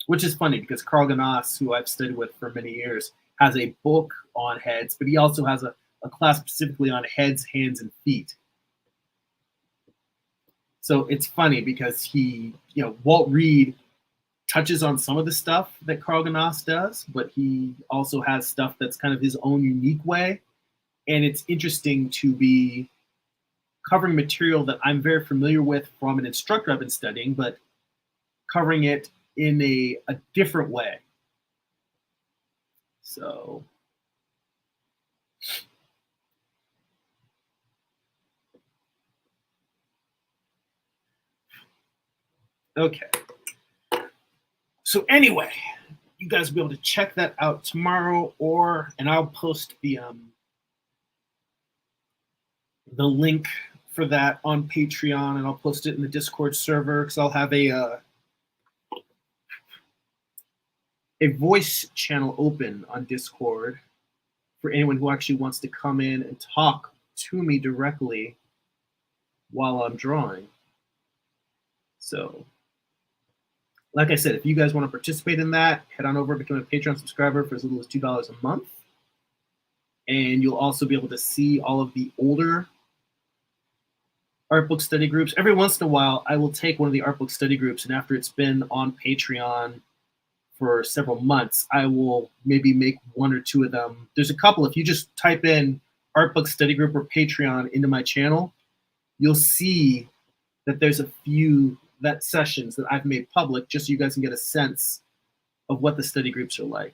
which is funny because Carl Ganas, who I've studied with for many years, has a book on heads, but he also has a class specifically on heads, hands, and feet. So it's funny because Walt Reed touches on some of the stuff that Carl Ganas does, but he also has stuff that's kind of his own unique way. And it's interesting to be covering material that I'm very familiar with from an instructor I've been studying, but covering it in a different way. So okay. So anyway, you guys will be able to check that out tomorrow, and I'll post the link for that on Patreon, and I'll post it in the Discord server because I'll have a voice channel open on Discord for anyone who actually wants to come in and talk to me directly while I'm drawing. So, like I said, if you guys want to participate in that, head on over and become a Patreon subscriber for as little as $2 a month. And you'll also be able to see all of the older art book study groups. Every once in a while, I will take one of the art book study groups, and after it's been on Patreon for several months, I will maybe make one or two of them. There's a couple. If you just type in art book study group or Patreon into my channel, you'll see that there's a few sessions that I've made public just so you guys can get a sense of what the study groups are like.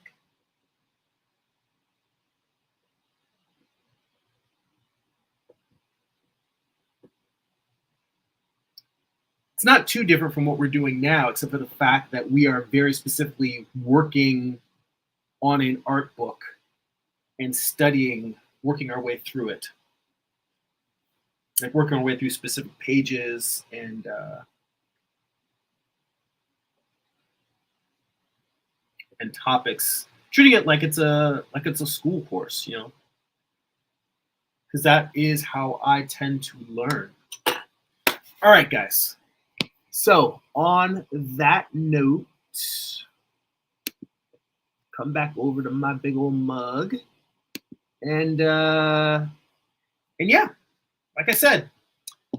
It's not too different from what we're doing now, except for the fact that we are very specifically working on an art book and working our way through it. Like working our way through specific pages and topics, treating it like it's a school course, because that is how I tend to learn. All right, guys. So on that note, Come back over to my big old mug. And yeah, like I said,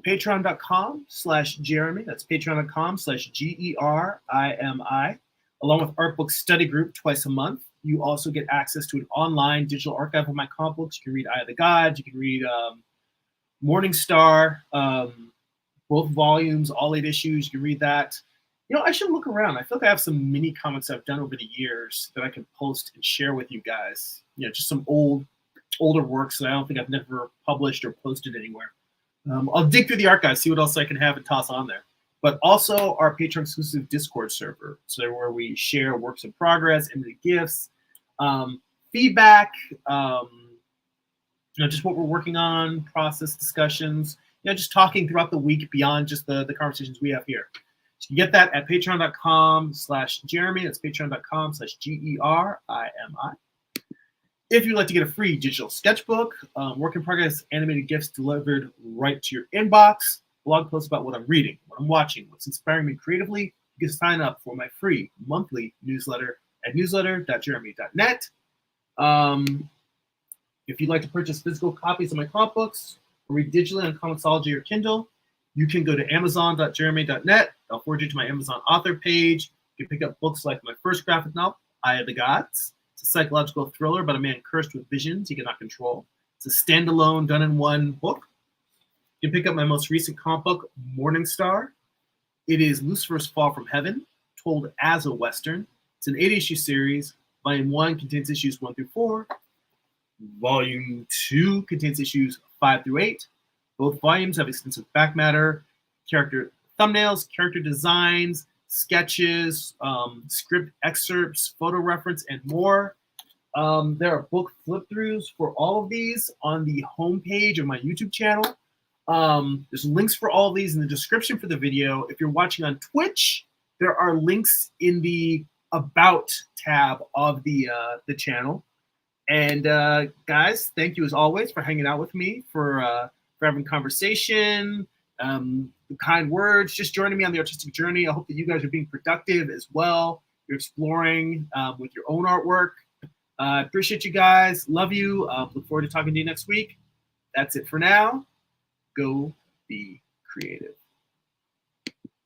patreon.com/Jeremy. That's patreon.com/GERIMI. Along with Art Book Study Group twice a month. You also get access to an online digital archive of my comic books. You can read Eye of the Gods. You can read Morning Star, both volumes, all 8 issues. You can read that. You know, I should look around. I feel like I have some mini comics I've done over the years that I can post and share with you guys. You know, just some older works that I don't think I've never published or posted anywhere. I'll dig through the archives, see what else I can have and toss on there. But also our Patreon exclusive Discord server, so where we share works in progress, imminent gifts, feedback, just what we're working on, process discussions, just talking throughout the week beyond just the conversations we have here. So you get that at patreon.com/Jeremy. That's patreon.com/GERIMI. If you'd like to get a free digital sketchbook, work in progress, animated gifts delivered right to your inbox, blog posts about what I'm reading, what I'm watching, what's inspiring me creatively, you can sign up for my free monthly newsletter at newsletter.jeremy.net. If you'd like to purchase physical copies of my comic books or read digitally on Comixology or Kindle, you can go to amazon.jeremy.net. I'll forward you to my Amazon author page. You can pick up books like my first graphic novel, Eye of the Gods. It's a psychological thriller about a man cursed with visions he cannot control. It's a standalone, done-in-one book. You can pick up my most recent comic book, Morning Star. It is Lucifer's Fall from Heaven, told as a Western. It's an 8-issue series. Volume 1 contains issues 1 through 4. Volume 2 contains issues 5 through 8. Both volumes have extensive back matter, character thumbnails, character designs, sketches, script excerpts, photo reference, and more. There are book flip-throughs for all of these on the homepage of my YouTube channel. There's links for all of these in the description for the video. If you're watching on Twitch, there are links in the About tab of the channel. And guys, thank you as always for hanging out with me, for having conversation, the kind words, just joining me on the artistic journey. I hope that you guys are being productive as well. You're exploring with your own artwork. Appreciate you guys. Love you. Look forward to talking to you next week. That's it for now. Go be creative.